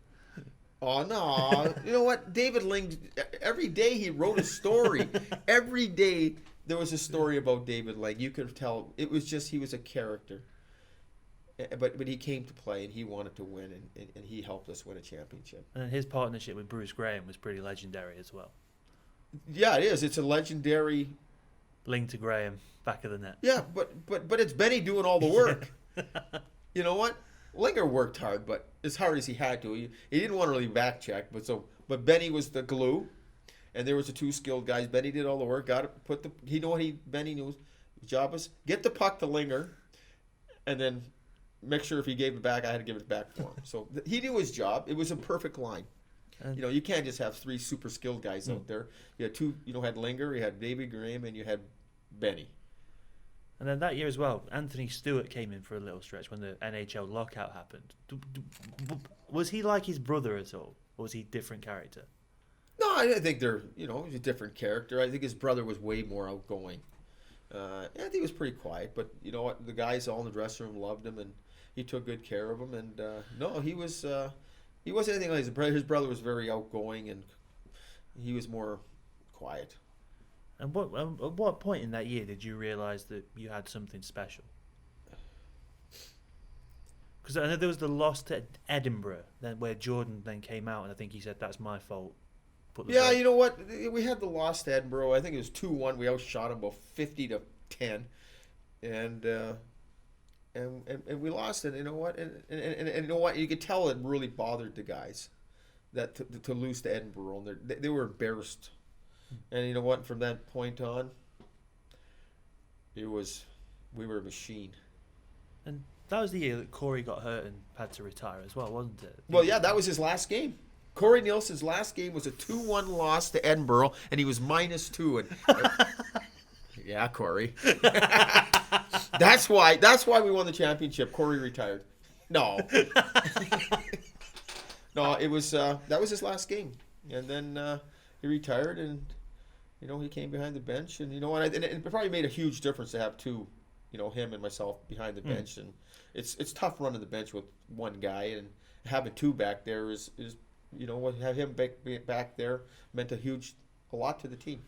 Oh, no. You know what? David Ling, every day he wrote a story. Every day there was a story about David Ling. You could tell it was just he was a character. But he came to play, and he wanted to win, and he helped us win a championship. And his partnership with Bruce Graham was pretty legendary as well. Yeah, it is. It's a legendary... Ling to Graham, back of the net. Yeah, but it's Benny doing all the work. You know what? Linger worked hard, but as hard as he had to. He didn't want to really back check, but Benny was the glue, and there was the 2 skilled guys. Benny did all the work. Benny knew his job was get the puck to Linger, and then make sure if he gave it back, I had to give it back for him. So he knew his job. It was a perfect line. You can't just have 3 super skilled guys out there. You had 2. Had Linger, you had David Graham, and you had Benny. And then that year as well, Anthony Stewart came in for a little stretch when the NHL lockout happened. Was he like his brother at all, or was he a different character? No, I think they're, he's a different character. I think his brother was way more outgoing. I think he was pretty quiet, but you know what? The guys all in the dressing room loved him, and he took good care of him. And no, he wasn't anything like his brother. His brother was very outgoing, and he was more quiet. And at what point in that year did you realise that you had something special? Because I know there was the loss to Edinburgh, then where Jordan then came out, and I think he said, "That's my fault." Yeah, you know what? We had the loss to Edinburgh. I think it was 2-1. We outshot them about 50-10, and we lost it. You know what? And you know what? You could tell it really bothered the guys that to lose to Edinburgh. And they were embarrassed. And you know what? From that point on, we were a machine. And that was the year that Corey got hurt and had to retire as well, wasn't it? Well, yeah, that was his last game. Corey Nielsen's last game was a 2-1 loss to Edinburgh, and he was -2. And yeah, Corey. That's why we won the championship. Corey retired. No, no, it was that was his last game, and then he retired, and you know he came behind the bench, and you know what? And it probably made a huge difference to have two, you know, him and myself behind the bench, and it's tough running the bench with one guy, and having two back there is. You know what? Have him back there meant a lot to the team.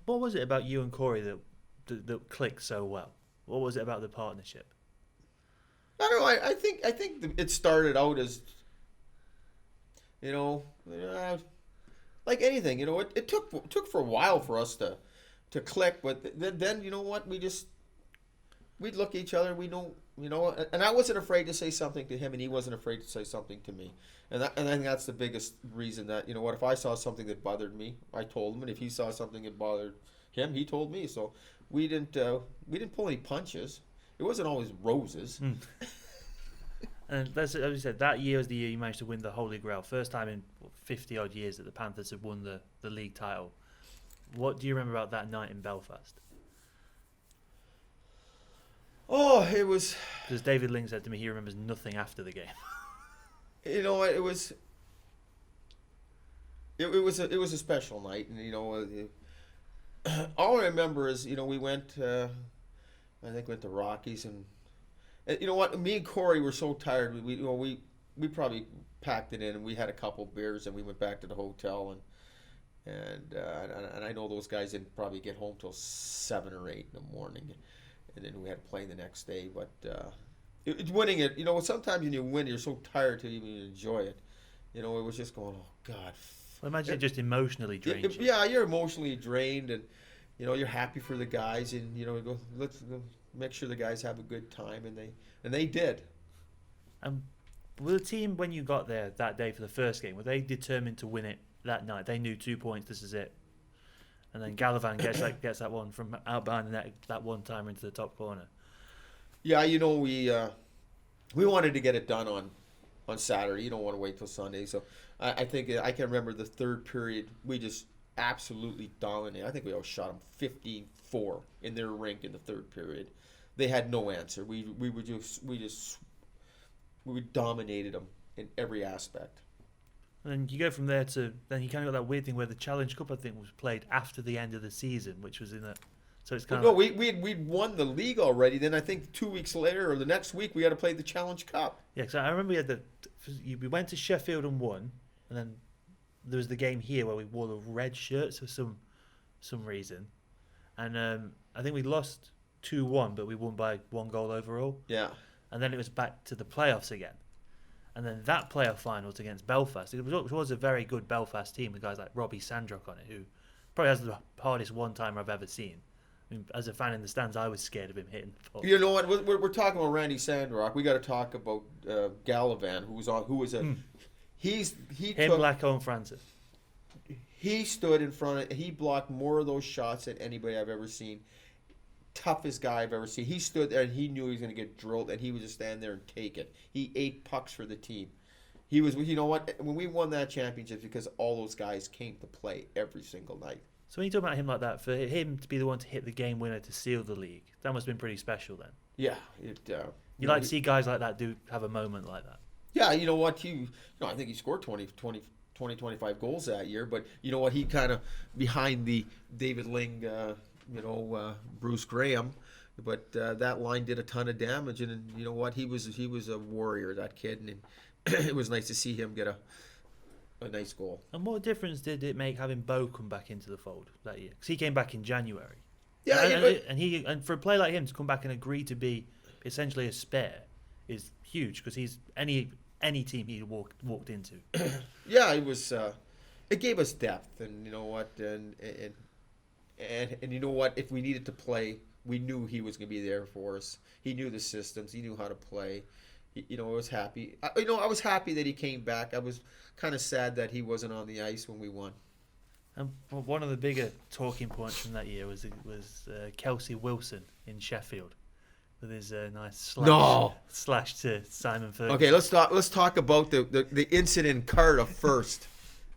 What was it about you and Corey that clicked so well? What was it about the partnership? I don't know. I think it started out as, you know, like anything. You know, it took for a while for us to click, but then you know what? We'd look at each other. We don't. You know, and I wasn't afraid to say something to him, and he wasn't afraid to say something to me. And I think that's the biggest reason that, you know what, if I saw something that bothered me, I told him, and if he saw something that bothered him, he told me. So we didn't pull any punches. It wasn't always roses. And that's, as you said, that year was the year you managed to win the Holy Grail. First time in 50 odd years that the Panthers have won the league title. What do you remember about that night in Belfast? Oh, it was. Because David Ling said to me he remembers nothing after the game. You know, it was a special night, and you know, all I remember is, you know, we went. I think we went to Rockies, and you know what? Me and Corey were so tired. We probably packed it in, and we had a couple beers, and we went back to the hotel, and I know those guys didn't probably get home till 7 or 8 in the morning. And then we had to play the next day. But winning it, you know, sometimes when you win, you're so tired to even enjoy it. You know, it was just going, oh, God. Well, imagine it just emotionally drained you. Yeah, you're emotionally drained, and, you know, you're happy for the guys. And, you know, let's make sure the guys have a good time. And they did. Were the team, when you got there that day for the first game, were they determined to win it that night? They knew 2 points, this is it. And then Gallivan gets that one from out behind the net, that one time into the top corner. Yeah, you know, we wanted to get it done on Saturday. You don't want to wait till Sunday. So I think I can remember the third period. We just absolutely dominated. I think we outshot them 15-4 in their rink in the third period. They had no answer. We dominated them in every aspect. And then you go from there to, then you kind of got that weird thing where the Challenge Cup, I think, was played after the end of the season, which was in a, so it's kind of... No, we'd won the league already. Then I think 2 weeks later, or the next week, we had to play the Challenge Cup. Yeah, because I remember we went to Sheffield and won, and then there was the game here where we wore the red shirts for some reason. And I think we lost 2-1, but we won by 1 goal overall. Yeah. And then it was back to the playoffs again. And then that playoff final was against Belfast. It was a very good Belfast team with guys like Robbie Sandrock on it, who probably has the hardest one-timer I've ever seen. I mean, as a fan in the stands, I was scared of him hitting the ball. You know what? We're talking about Randy Sandrock. We got to talk about Gallivan, who was a Blackcomb Francis. He stood in front of. He blocked more of those shots than anybody I've ever seen. Toughest guy I've ever seen. He stood there and he knew he was going to get drilled, and he would just stand there and take it. He ate pucks for the team. He was, you know what? When we won that championship, because all those guys came to play every single night. So when you talk about him like that, for him to be the one to hit the game winner to seal the league, that must have been pretty special then. Yeah, you like to see guys like that do have a moment like that. Yeah, you know what? I think he scored 25 goals that year. But you know what? He kind of behind the David Ling. Bruce Graham, but that line did a ton of damage, and you know what? He was a warrior, that kid, and it was nice to see him get a nice goal. And what difference did it make having Bo come back into the fold that year? Because he came back in January. Yeah, and for a player like him to come back and agree to be essentially a spare is huge, because he's any team he walked into. Yeah, it was. It gave us depth, and you know what, and you know what, if we needed to play, we knew he was going to be there for us. He knew the systems. He knew how to play. I was happy. I was happy that he came back. I was kind of sad that he wasn't on the ice when we won. And one of the bigger talking points from that year was Kelsey Wilson in Sheffield with his nice slash to Simon Ferguson. Okay, let's talk about the incident in Cardiff first.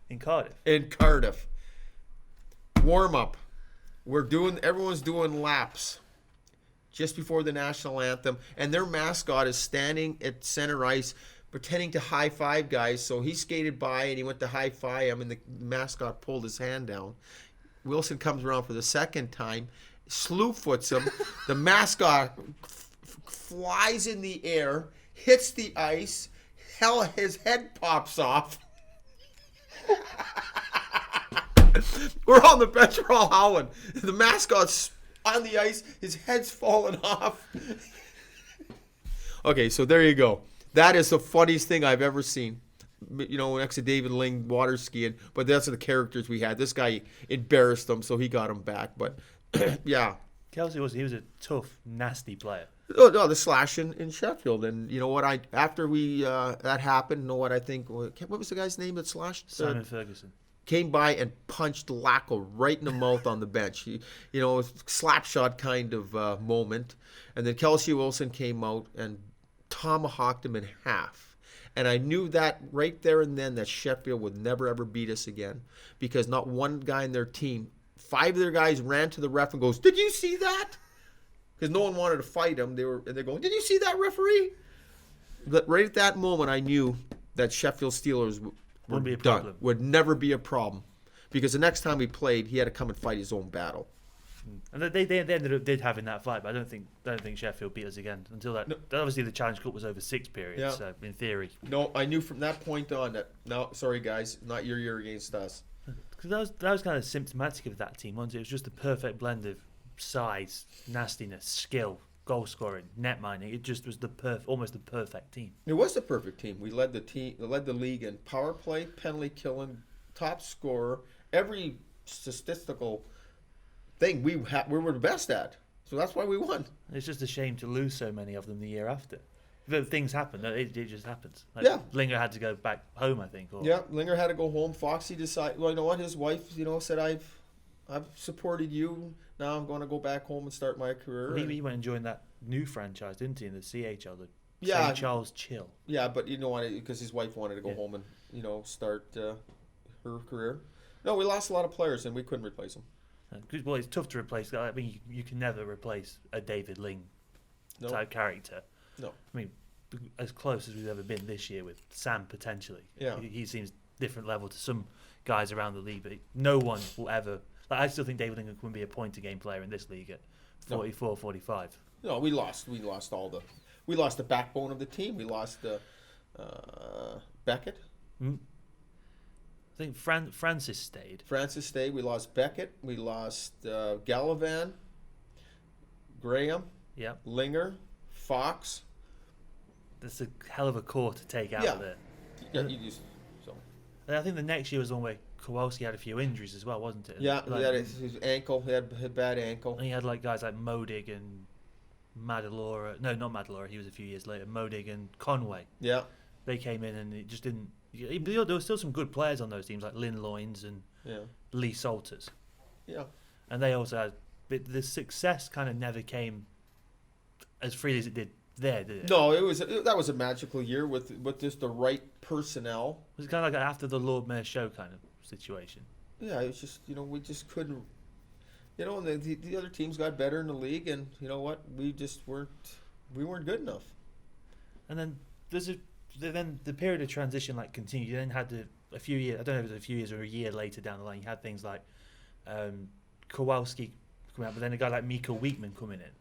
In Cardiff. In Cardiff. Warm up. Everyone's doing laps just before the national anthem, and their mascot is standing at center ice pretending to high five guys. So he skated by and he went to high five him, and the mascot pulled his hand down. Wilson comes around for the second time, slew foots him. The mascot flies in the air, hits the ice. Hell, his head pops off. We're on the bench, we're all howling. The mascot's on the ice, his head's falling off. Okay, so there you go. That is the funniest thing I've ever seen. Next to David Ling water skiing, but that's the characters we had. This guy embarrassed them, so he got him back. But yeah, Kelsey was a tough, nasty player. Oh no, the slash in Sheffield, and you know what? After that happened, I think what was the guy's name that slashed? Simon Ferguson. Came by and punched Lacko right in the mouth on the bench. Slap shot kind of moment. And then Kelsey Wilson came out and tomahawked him in half. And I knew that right there and then that Sheffield would never, ever beat us again, because not one guy in their team, 5 of their guys ran to the ref and goes, "Did you see that?" Because no one wanted to fight him. They're going, "Did you see that, referee?" But right at that moment, I knew that Sheffield Steelers Wouldn't be a problem. Would never be a problem, because the next time we played, he had to come and fight his own battle. And they ended up having that fight, but I don't think Sheffield beat us again until that. No. Obviously, the Challenge Cup was over 6 periods, yeah. So in theory. No, I knew from that point on that. No, sorry guys, not your year against us. Because that was kind of symptomatic of that team, wasn't it? It was just the perfect blend of size, nastiness, skill, goal scoring, net mining. It just was almost the perfect team. It was the perfect team. We led the league in power play, penalty killing, top scorer, every statistical thing we were the best at. So that's why we won. It's just a shame to lose so many of them the year after. But things happen. It just happens. Yeah. Linger had to go back home, I think. Yeah, Linger had to go home. Foxy decided. Well, you know what? His wife, said, "I've supported you. Now I'm going to go back home and start my career." Well, he went and joined that new franchise, didn't he, in the CHL, the St. Charles Chill. Yeah, but you know what? Because his wife wanted to go home and start her career. No, we lost a lot of players and we couldn't replace them. Well, it's tough to replace. I mean, you can never replace a David Ling type character. No. I mean, as close as we've ever been this year with Sam potentially. Yeah. He seems different level to some guys around the league, but no one will ever. I still think David Ling wouldn't be a point-a-game player in this league at 44, 45. No, we lost we lost the backbone of the team. We lost Beckett. Mm. I think Francis stayed. We lost Beckett. We lost Gallivan, Graham, Linger, Fox. That's a hell of a core to take out of there. Yeah, you just so. And I think the next year was the one where Kowalski had a few injuries as well, wasn't it? Yeah, he had his ankle. He had a bad ankle. And he had guys like Modig and Madalora. No, not Madalora. He was a few years later. Modig and Conway. Yeah. They came in and it just didn't. There were still some good players on those teams like Lynn Loynes and Lee Salters. Yeah. And they also had. But the success kind of never came as freely as it did there, did it? No, that was a magical year with just the right personnel. It was kind of like an after the Lord Mayor show kind of situation. Yeah, it's just we just couldn't. And the other teams got better in the league, and you know what? We weren't good enough. And then then the period of transition continued. You then had a few years. I don't know if it was a few years or a year later down the line. You had things like Kowalski coming out, but then a guy like Mika Weekman coming in,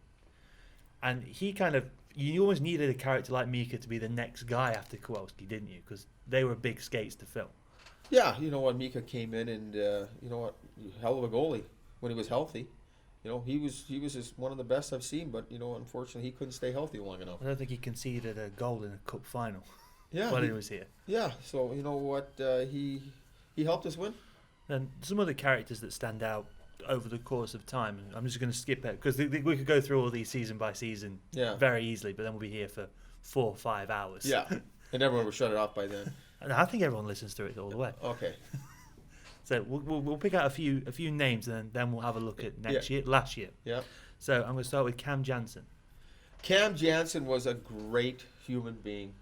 and he kind of. You almost needed a character like Mika to be the next guy after Kowalski, didn't you? Because they were big skates to fill. Yeah, you know what, Mika came in and you know what, hell of a goalie when he was healthy. You know, he was just one of the best I've seen, but you know, unfortunately, he couldn't stay healthy long enough. I don't think he conceded a goal in a cup final Yeah, while he was here. Yeah, so you know what, he helped us win. And some other characters that stand out over the course of time, and I'm just going to skip it because we could go through all these season by season very easily, but then we'll be here for 4 or 5 hours. Yeah, and everyone will shut it off by then. And I think everyone listens to it all the way. Okay. So we'll pick out a few names, and then we'll have a look at last year. Yeah. So I'm going to start with Cam Jansen. Cam Jansen was a great human being.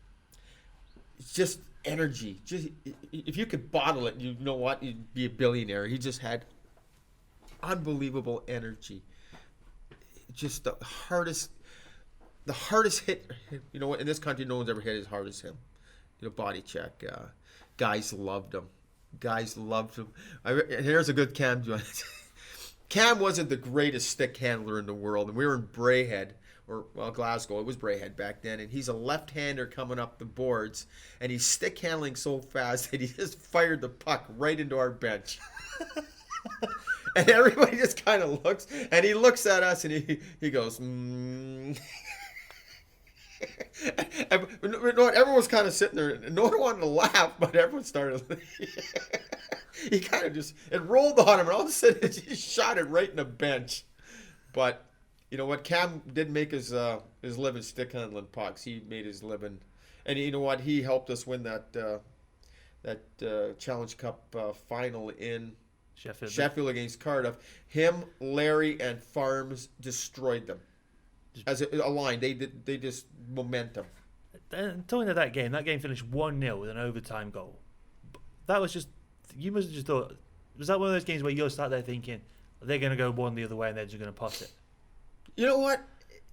It's just energy. Just if you could bottle it, you know what, you'd be a billionaire. He just had unbelievable energy. Just the hardest hit. You know what? In this country, no one's ever hit as hard as him. You know, body check. Guys loved him. Here's a good Cam joint. Cam wasn't the greatest stick handler in the world, and we were in Braehead, Glasgow. It was Braehead back then, and he's a left-hander coming up the boards, and he's stick handling so fast that he just fired the puck right into our bench. And everybody just kind of looks, and he looks at us, and he goes, And everyone was kind of sitting there. No one wanted to laugh, but everyone started. He kind of it rolled on him, and all of a sudden he shot it right in the bench. But you know what? Cam did make his living stick handling pucks. He made his living, and you know what? He helped us win that Challenge Cup final in Sheffield against Cardiff. Him, Larry, and Farms destroyed them. As a line, they just momentum. And talking of that game finished 1-0 with an overtime goal. That was just, you must have just thought, was that one of those games where you'll start there thinking, they're going to go one the other way and they're just going to pass it? You know what?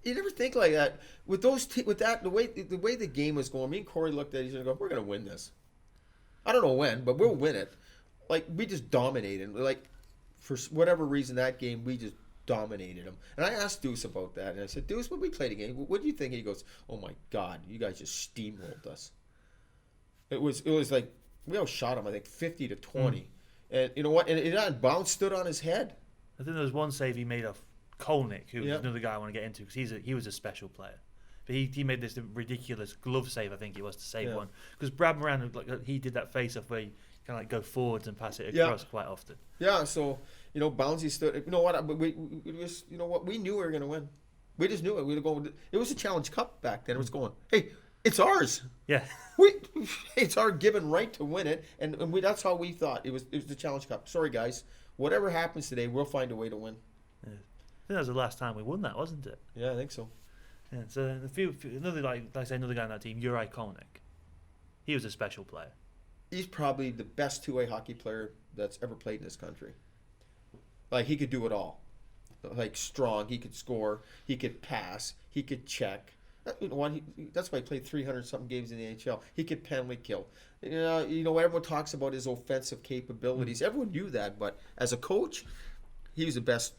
You never think like that. With the way the game was going, me and Corey looked at each other and go, we're going to win this. I don't know when, but we'll win it. Like, we just dominated. Like, for whatever reason, that game, we just dominated them. And I asked Deuce about that, and I said, Deuce, when we played a game, what do you think? He goes, oh my God, you guys just steamrolled us. It was like we outshot him, I think 50-20. And you know what? And Bounce stood on his head. I think there was one save he made off Kolnick, who was another guy I want to get into because he was a special player. But he made this ridiculous glove save, I think it was, to save one. Because Brad Moran, he did that face-off where you kind of like go forwards and pass it across quite often. Yeah, so, you know, Bouncy stood. You know what? We you know what? We knew we were going to win. We just knew it. We were going. It was a Challenge Cup back then. It was going, hey, it's ours. Yeah. It's our given right to win it, and that's how we thought. It was the Challenge Cup. Sorry, guys. Whatever happens today, we'll find a way to win. Yeah. I think that was the last time we won that, wasn't it? Yeah, I think so. Yeah. So another guy on that team, Juraj Kolnick. He was a special player. He's probably the best two-way hockey player that's ever played in this country. Like, he could do it all. Like, strong, he could score, he could pass, he could check. You know what? That's why he played 300-something games in the NHL. He could penalty kill. You know, everyone talks about his offensive capabilities. Everyone knew that, but as a coach, he was the best,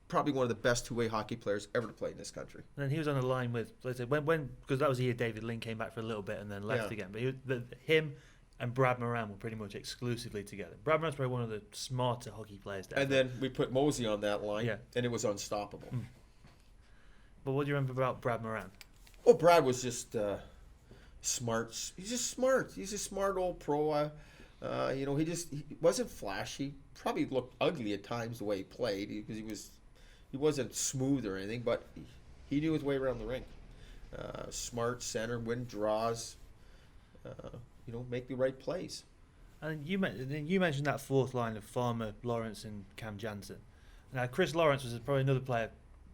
probably one of the best two-way hockey players ever to play in this country. And he was on a line with, let's say, when because that was the year David Lynn came back for a little bit and then left again. But him and Brad Moran were pretty much exclusively together. Brad Moran's probably one of the smarter hockey players there. And then we put Mosey on that line, and it was unstoppable. But what do you remember about Brad Moran? Oh, Brad was just smart. He's just smart. He's a smart old pro. You know, he wasn't flashy. Probably looked ugly at times the way he played because he wasn't smooth or anything, but he knew his way around the rink. Smart center, win draws. You know, make the right plays. And you mentioned that fourth line of Farmer, Lawrence, and Cam Jansen. Now, Chris Lawrence was probably another player,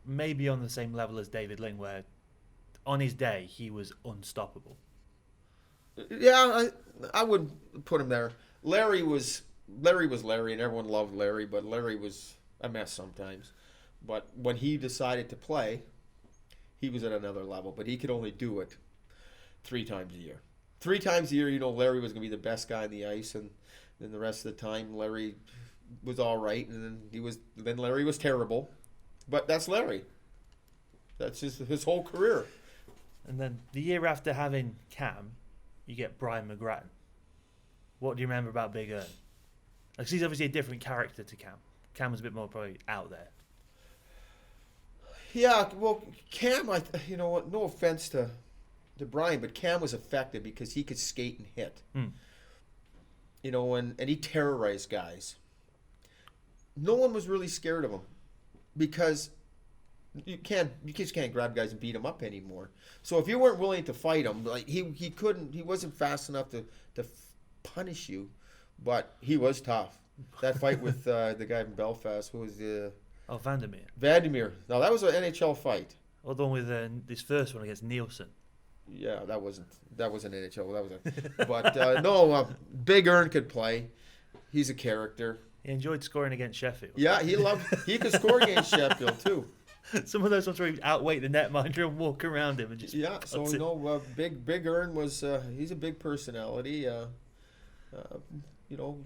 maybe on the same level as David Ling, where on his day he was unstoppable. Yeah, I would put him there. Larry was Larry, and everyone loved Larry, but Larry was a mess sometimes. But when he decided to play, he was at another level. But he could only do it 3 times a year. 3 times a year, you know, Larry was going to be the best guy on the ice, and then the rest of the time, Larry was all right, and then Larry was terrible. But that's Larry. That's his whole career. And then the year after having Cam, you get Brian McGrattan. What do you remember about Big Ern? Like, he's obviously a different character to Cam. Cam was a bit more probably out there. Yeah, well, Cam, you know what? No offense to Brian, but Cam was effective because he could skate and hit. You know, and he terrorized guys. No one was really scared of him because you just can't grab guys and beat them up anymore. So if you weren't willing to fight him, like he wasn't fast enough to punish you, but he was tough. That fight with the guy from Belfast, who was Vandermeer. Now that was an NHL fight. Or the one with this first one against Nielsen. Yeah, that wasn't NHL. But Big Ern could play. He's a character. He enjoyed scoring against Sheffield. Yeah, he could score against Sheffield too. Some of those ones where he outweigh the netminder and walk around him and just Big Ern was he's a big personality. You know,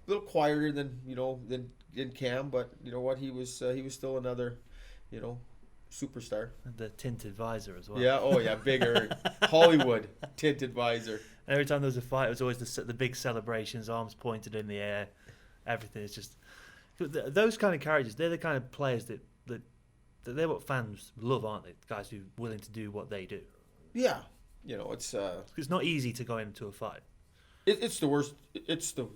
a little quieter than Cam, but you know what, he was still another, you know, superstar. And the tinted visor as well. Yeah, Big Ern, Hollywood tinted visor. And every time there was a fight, it was always the big celebrations, arms pointed in the air, everything. It's just those kind of characters. They're the kind of players that they're what fans love, aren't they? The guys who are willing to do what they do. Yeah, you know, it's not easy to go into a fight. It's the worst. It's the,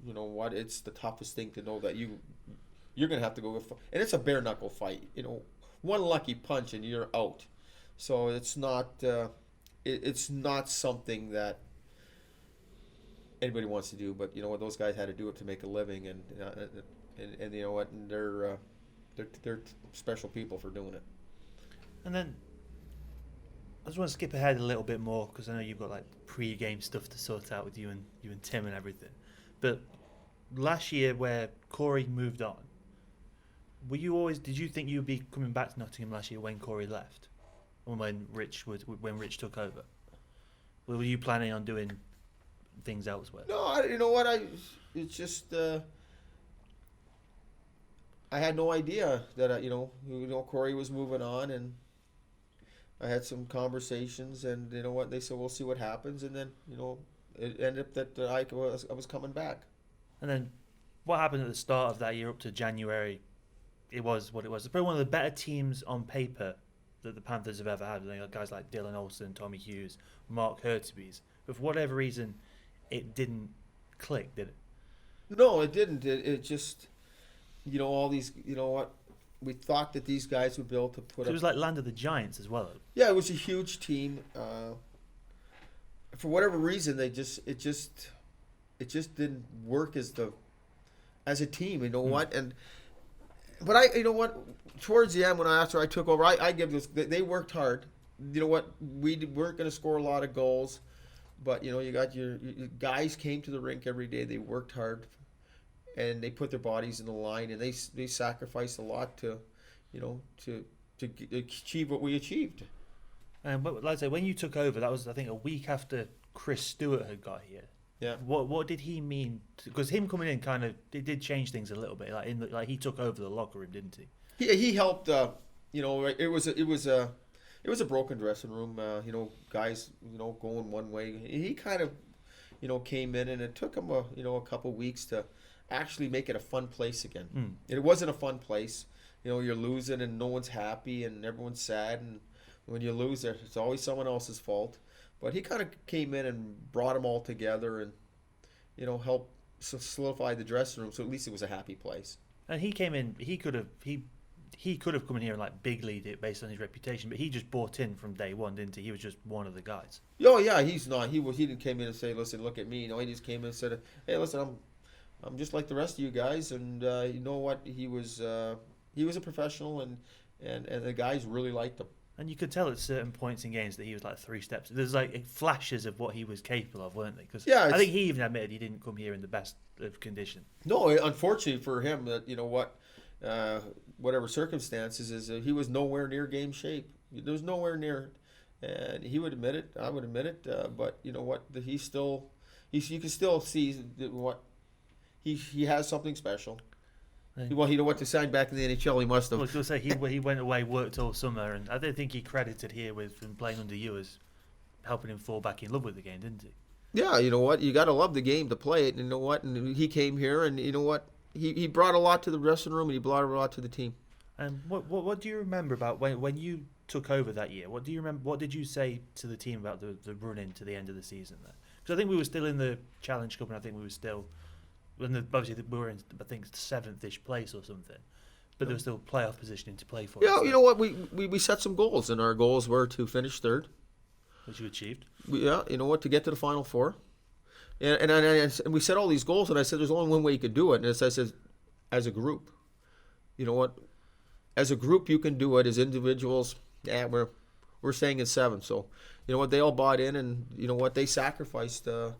you know what? It's the toughest thing to know that you're gonna have to go and it's a bare knuckle fight. You know, one lucky punch and you're out. So it's not something that anybody wants to do. But you know what? Those guys had to do it to make a living, and you know what? And they're special people for doing it. And then I just want to skip ahead a little bit more because I know you've got like pre-game stuff to sort out with you and Tim and everything. But last year, where Corey moved on, did you think you would be coming back to Nottingham last year when Corey left, or when Rich took over? Or were you planning on doing things elsewhere? No, you know what? It's just I had no idea that you know Corey was moving on, and I had some conversations, and you know what, they said we'll see what happens, and then you know it ended up that I was coming back. And then what happened at the start of that year up to January? It was what it was. It's probably one of the better teams on paper that the Panthers have ever had. You know, guys like Dylan Olsen, Tommy Hughes, Mark Hurtubise. But for whatever reason, it didn't click, did it? No, it didn't. It just, you know, all these, you know what, we thought that these guys would be able to put up. It was like Land of the Giants as well. Yeah, it was a huge team. For whatever reason, it just didn't work as a team. You know what, but you know what, towards the end after I took over, I give this. They worked hard. You know what, we weren't going to score a lot of goals, but you know, you got your guys came to the rink every day. They worked hard, and they put their bodies in the line, and they sacrificed a lot to achieve what we achieved. But like I say, when you took over, that was I think a week after Chris Stewart had got here. Yeah. What did he mean? Because him coming in it did change things a little bit. Like he took over the locker room, didn't he? He helped. You know, it was a broken dressing room. You know, guys, you know, going one way. He kind of, you know, came in, and it took him a couple weeks to actually make it a fun place again. It wasn't a fun place. You know, you're losing and no one's happy and everyone's sad, and when you lose, it's always someone else's fault. But he kind of came in and brought them all together, and you know, helped solidify the dressing room, so at least it was a happy place. And he came in. He could have come in here and like big lead it based on his reputation, but he just bought in from day one, didn't he? He was just one of the guys. Oh yeah, he's not. He didn't came in and say, "Listen, look at me." You know, he just came in and said, "Hey, listen, I'm just like the rest of you guys," and you know what? He was a professional, and the guys really liked him. And you could tell at certain points in games that he was like 3 steps. There's like flashes of what he was capable of, weren't they? Because I think he even admitted he didn't come here in the best of condition. No, unfortunately for him, that you know what, whatever circumstances is, he was nowhere near game shape. There was nowhere near it, and he would admit it. I would admit it. But you know what, you can still see what he has something special. Well, you know what, to sign back in the NHL, he must have. Well, I was going to say, he went away, worked all summer, and I don't think he credited here with him playing under you as helping him fall back in love with the game, didn't he? Yeah, you know what? You got to love the game to play it. And you know what? And he came here, and you know what? He brought a lot to the dressing room, and he brought a lot to the team. And what do you remember about when you took over that year? What do you remember? What did you say to the team about the run into the end of the season there? Because I think we were still in the Challenge Cup, and I think we were still, obviously we were in, I think, 7th-ish place or something, but there was still playoff positioning to play for. Yeah, you know what? We set some goals, and our goals were to finish third. Which you achieved. Yeah, you know what? To get to the Final Four. And we set all these goals, and I said there's only one way you could do it, and it's, I said, as a group. You know what? As a group, you can do it. As individuals, yeah, we're staying in 7. So, you know what? They all bought in, and you know what? They sacrificed. You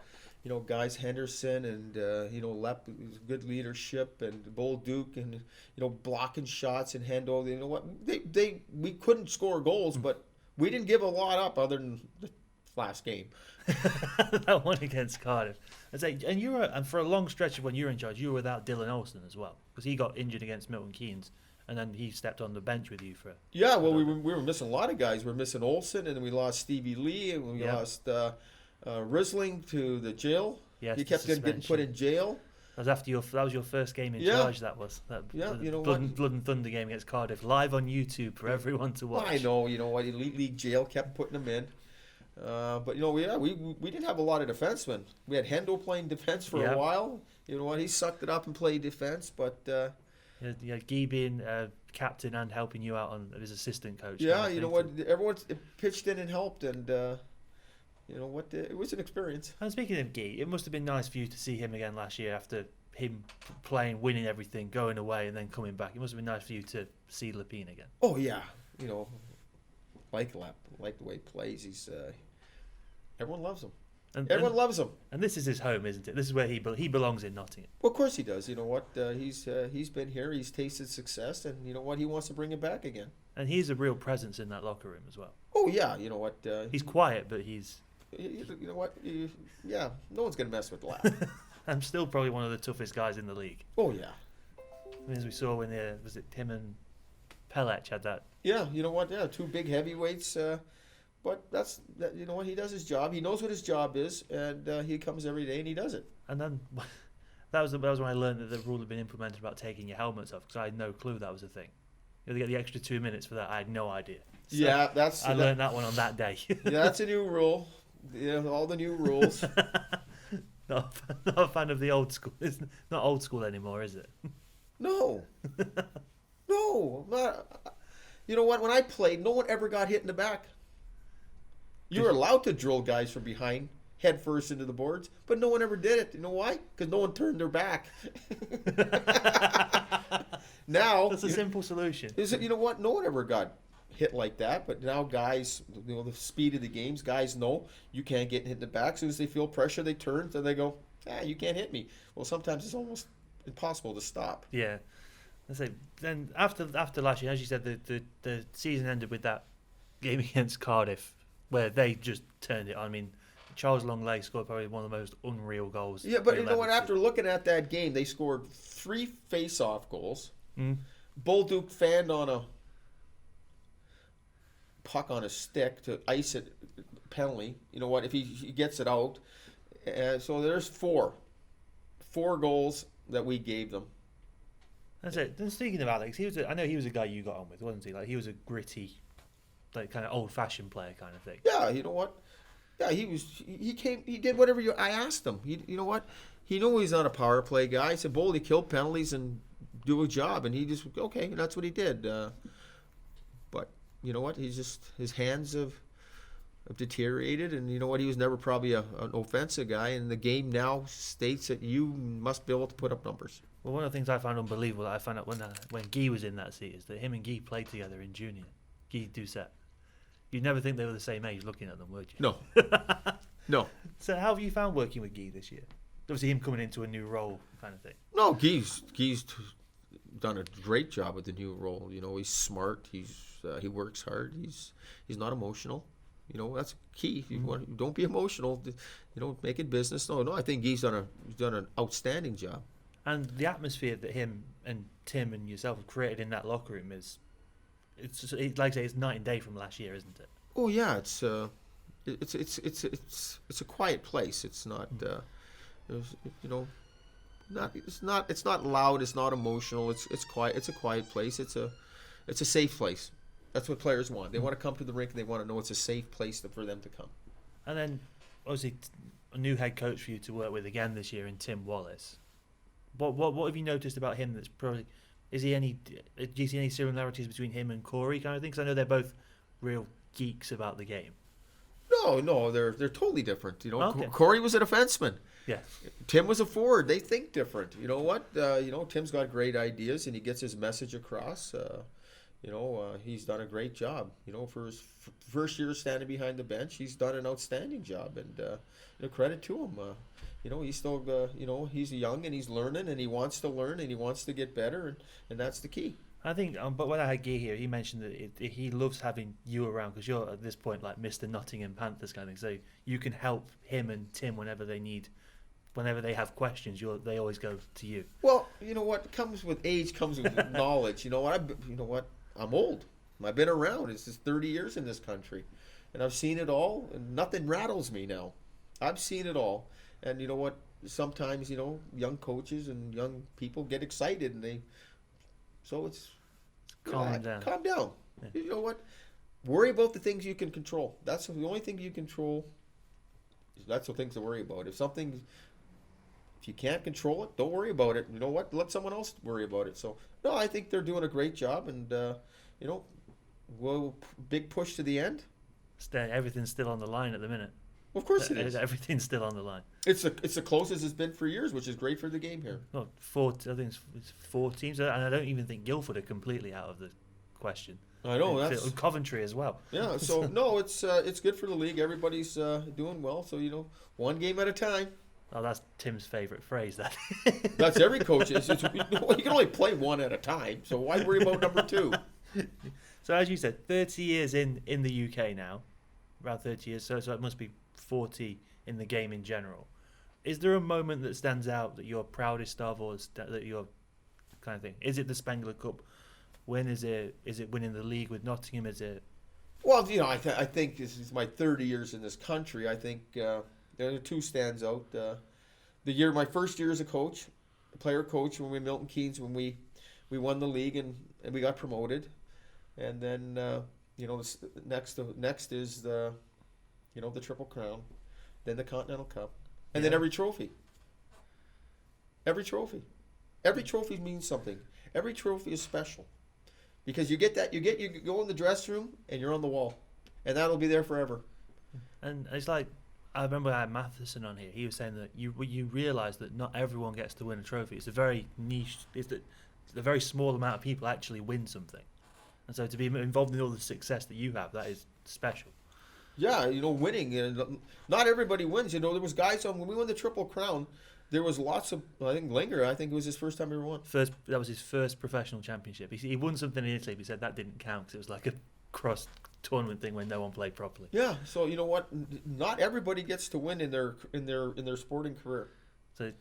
know, guys Henderson and you know Lep, good leadership, and Bolduc, and you know blocking shots and Hendo. You know what? We couldn't score goals, but we didn't give a lot up other than the last game. That one against Cardiff. And for a long stretch of when you were in charge, you were without Dylan Olsen as well, because he got injured against Milton Keynes, and then he stepped on the bench with you for. Yeah, well, we were missing a lot of guys. We were missing Olsen, and then we lost Stevie Lee, and we lost Risling to the jail. Yes, he kept getting put in jail. That was your first game in charge. That was you know Blood and Thunder game against Cardiff, live on YouTube for everyone to watch. I know, you know what? Elite League jail kept putting them in, but you know, we didn't have a lot of defensemen. We had Hendo playing defense for a while. You know what? He sucked it up and played defense, but yeah, Guy being captain and helping you out on his assistant coach. Yeah, you know what? Everyone pitched in and helped, and you know what? It was an experience. And speaking of Guy, it must have been nice for you to see him again last year after him playing, winning everything, going away, and then coming back. It must have been nice for you to see Lepine again. Oh yeah, you know, like Lep, like the way he plays. He's everyone loves him. Everyone loves him. And this is his home, isn't it? This is where he belongs in Nottingham. Well, of course he does. You know what? He's been here. He's tasted success, and you know what? He wants to bring it back again. And he's a real presence in that locker room as well. Oh yeah, you know what? He's quiet, but he's. You know what? Yeah, no one's gonna mess with Lap. I'm still probably one of the toughest guys in the league. Oh yeah. I mean, as we saw when was it him and Pelech had that. Yeah, you know what? Yeah, 2 big heavyweights. But you know what? He does his job. He knows what his job is, and he comes every day and he does it. And then that was when I learned that the rule had been implemented about taking your helmets off, because I had no clue that was a thing. You get the extra 2 minutes for that. I had no idea. So yeah, I learned that one on that day. Yeah, that's a new rule. Yeah, all the new rules. Not a fan of the old school. It's not old school anymore, is it? No. No. You know what? When I played, no one ever got hit in the back. You were allowed to drill guys from behind, head first into the boards, but no one ever did it. You know why? Because no one turned their back. Now that's a simple solution. Is it? You know what? No one ever got hit like that, but now guys, you know, the speed of the games, guys know you can't get hit in the back. As soon as they feel pressure, they turn, and they go, you can't hit me. Well, sometimes it's almost impossible to stop. Yeah. I say then after last year, as you said, the season ended with that game against Cardiff where they just turned it on. I mean, Charles Longley scored probably one of the most unreal goals. Yeah, but you know what? After looking at that game, they scored 3 face-off goals. Bolduc fanned on a puck on a stick to ice it, penalty. You know what? If he gets it out, so there's 4 goals that we gave them. That's it. Then speaking of Alex, I know he was a guy you got on with, wasn't he? Like he was a gritty, like kind of old-fashioned player kind of thing. Yeah, you know what? Yeah, he did whatever I asked him. You know what? He knew he's not a power play guy. He said, "Boldy, kill penalties and do a job," and he just okay. That's what he did. But you know what? His hands have deteriorated, and you know what? He was never probably an offensive guy. And the game now states that you must be able to put up numbers. Well, one of the things I found unbelievable that I found out when Guy was in that seat is that him and Guy played together in junior. Guy Doucet. You'd never think they were the same age looking at them, would you? No. No. So how have you found working with Guy this year? Obviously him coming into a new role kind of thing. No, Guy's done a great job with the new role. You know, he's smart. He works hard. He's not emotional. You know, that's key. Don't be emotional. You know, make it business. No, I think Guy's done an outstanding job. And the atmosphere that him and Tim and yourself have created in that locker room it's like I say, it's night and day from last year, isn't it? Oh yeah, it's it's a quiet place. It's not you know, it's not loud. It's not emotional. It's quiet. It's a quiet place. It's a safe place. That's what players want. They want to come to the rink and they want to know it's a safe place for them to come. And then, obviously, a new head coach for you to work with again this year in Tim Wallace. What have you noticed about him that's probably... do you see any similarities between him and Corey kind of thing? Because I know they're both real geeks about the game. No, they're totally different. You know, Okay. Corey was a defenseman. Yeah. Tim was a forward. They think different. You know what? Tim's got great ideas and he gets his message across. He's done a great job. For his first year standing behind the bench, he's done an outstanding job, and credit to him. He's still, he's young and he's learning and he wants to learn and he wants to get better, and that's the key. I think, but when I had Guy here, he mentioned that he loves having you around because you're at this point like Mr. Nottingham Panthers kind of thing. So you can help him and Tim whenever they have questions. They always go to you. Well, you know what comes with age comes with knowledge. You know what? I'm old. I've been around. It's just 30 years in this country, and I've seen it all. And nothing rattles me now. I've seen it all, and you know what? Sometimes young coaches and young people get excited, and so it's calm down. Calm down. Yeah. You know what? Worry about the things you can control. That's the only thing you control. That's the things to worry about. If you can't control it, don't worry about it. You know what? Let someone else worry about it. So no, I think they're doing a great job, and big push to the end. Everything's still on the line at the minute. Of course it is. Everything's still on the line. It's the closest it's been for years, which is great for the game here. Well, I think it's 4 teams, and I don't even think Guildford are completely out of the question. I know that's Coventry as well. Yeah, so no, it's good for the league. Everybody's doing well, so one game at a time. Oh, that's Tim's favourite phrase. That. That's every coach. You can only play one at a time, so why worry about number 2? So as you said, 30 years in the UK now, around 30 years. So it must be 40 in the game in general. Is there a moment that stands out that you're proudest of, or that you're kind of thing? Is it the Spengler Cup win? Is it winning the league with Nottingham? Is it? Well, I think this is my 30 years in this country. I think there are 2 stands out. My first year as a coach, player coach, when we Milton Keynes, when we won the league and we got promoted, and then next is the the Triple Crown, then the Continental Cup, and then every trophy. Every trophy means something. Every trophy is special, because you go in the dressing room and you're on the wall, and that'll be there forever. And it's like, I remember I had Matheson on here. He was saying that you realise that not everyone gets to win a trophy. It's a very niche. It's a very small amount of people actually win something, and so to be involved in all the success that you have, that is special. Yeah, winning, and not everybody wins. There was guys when we won the Triple Crown. There was lots of. I think Linger. I think it was his first time he ever won. That was his first professional championship. He won something in Italy, but he said that didn't count because it was like a cross tournament thing when no one played properly. Yeah, so you know what? Not everybody gets to win in their sporting career. So,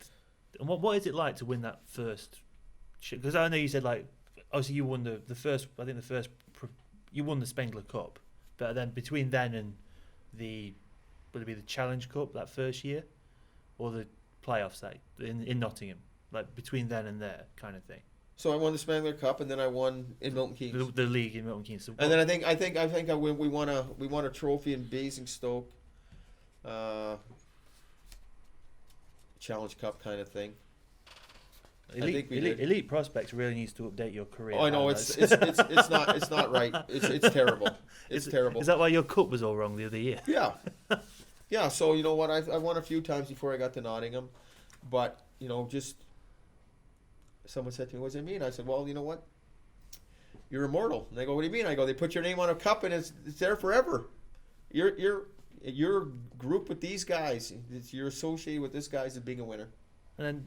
and what is it like to win that first? Because I know you said obviously you won the first. I think you won the Spengler Cup, but then between then and would it be the Challenge Cup that first year, or the playoffs in Nottingham, like between then and there kind of thing? So I won the Spengler Cup, and then I won in Milton Keynes. The league in Milton Keynes. So and then I think we won a trophy in Basingstoke, Challenge Cup kind of thing. Elite Prospects really needs to update your career. Oh, I know it's not right. It's terrible. It's terrible. Is that why your cup was all wrong the other year? Yeah, yeah. So you know what? I won a few times before I got to Nottingham, but just. Someone said to me, "What does it mean?" I said, "Well, you know what? You're immortal." And they go, "What do you mean?" I go, "They put your name on a cup and it's there forever. You're grouped with these guys. You're associated with this guys as being a winner." And then,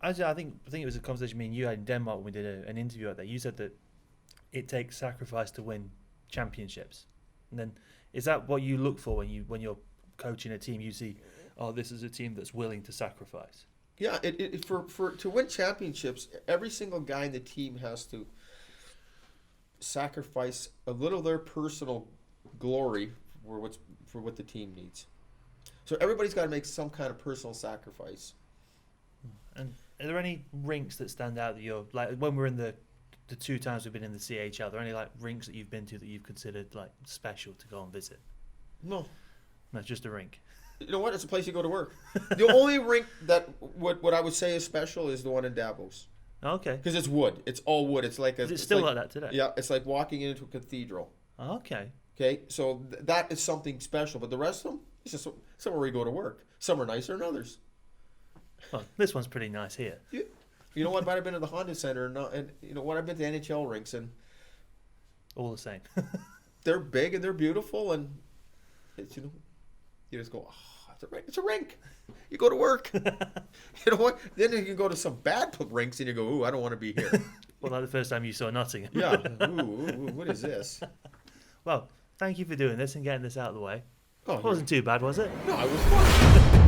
I think it was a conversation me and you had in Denmark when we did an interview out there. You said that it takes sacrifice to win championships. And then, is that what you look for when you're coaching a team? You see, this is a team that's willing to sacrifice. Yeah, for to win championships, every single guy in the team has to sacrifice a little of their personal glory for what the team needs. So everybody's got to make some kind of personal sacrifice. And are there any rinks that stand out that you're like when we're in the 2 times we've been in the CHL? Are there any like rinks that you've been to that you've considered like special to go and visit? No, it's just a rink. You know what? It's a place you go to work. The only rink that what I would say is special is the one in Davos. Okay. Because it's wood. It's all wood. It's like Is it still like that today? Yeah, it's like walking into a cathedral. Okay. Okay, so that is something special. But the rest of them, it's just somewhere where you go to work. Some are nicer than others. Well, this one's pretty nice here. You know what? Might have been at the Honda Center, and you know what? I've been to NHL rinks, and all the same. they're big and they're beautiful, and it's you just go, oh, it's a rink. It's a rink. You go to work. You know what? Then you can go to some bad rinks, and you go, ooh, I don't want to be here. Well, like the first time you saw Nottingham. Yeah. Ooh, what is this? Well, thank you for doing this and getting this out of the way. Oh, It wasn't too bad, was it? No, it was fun.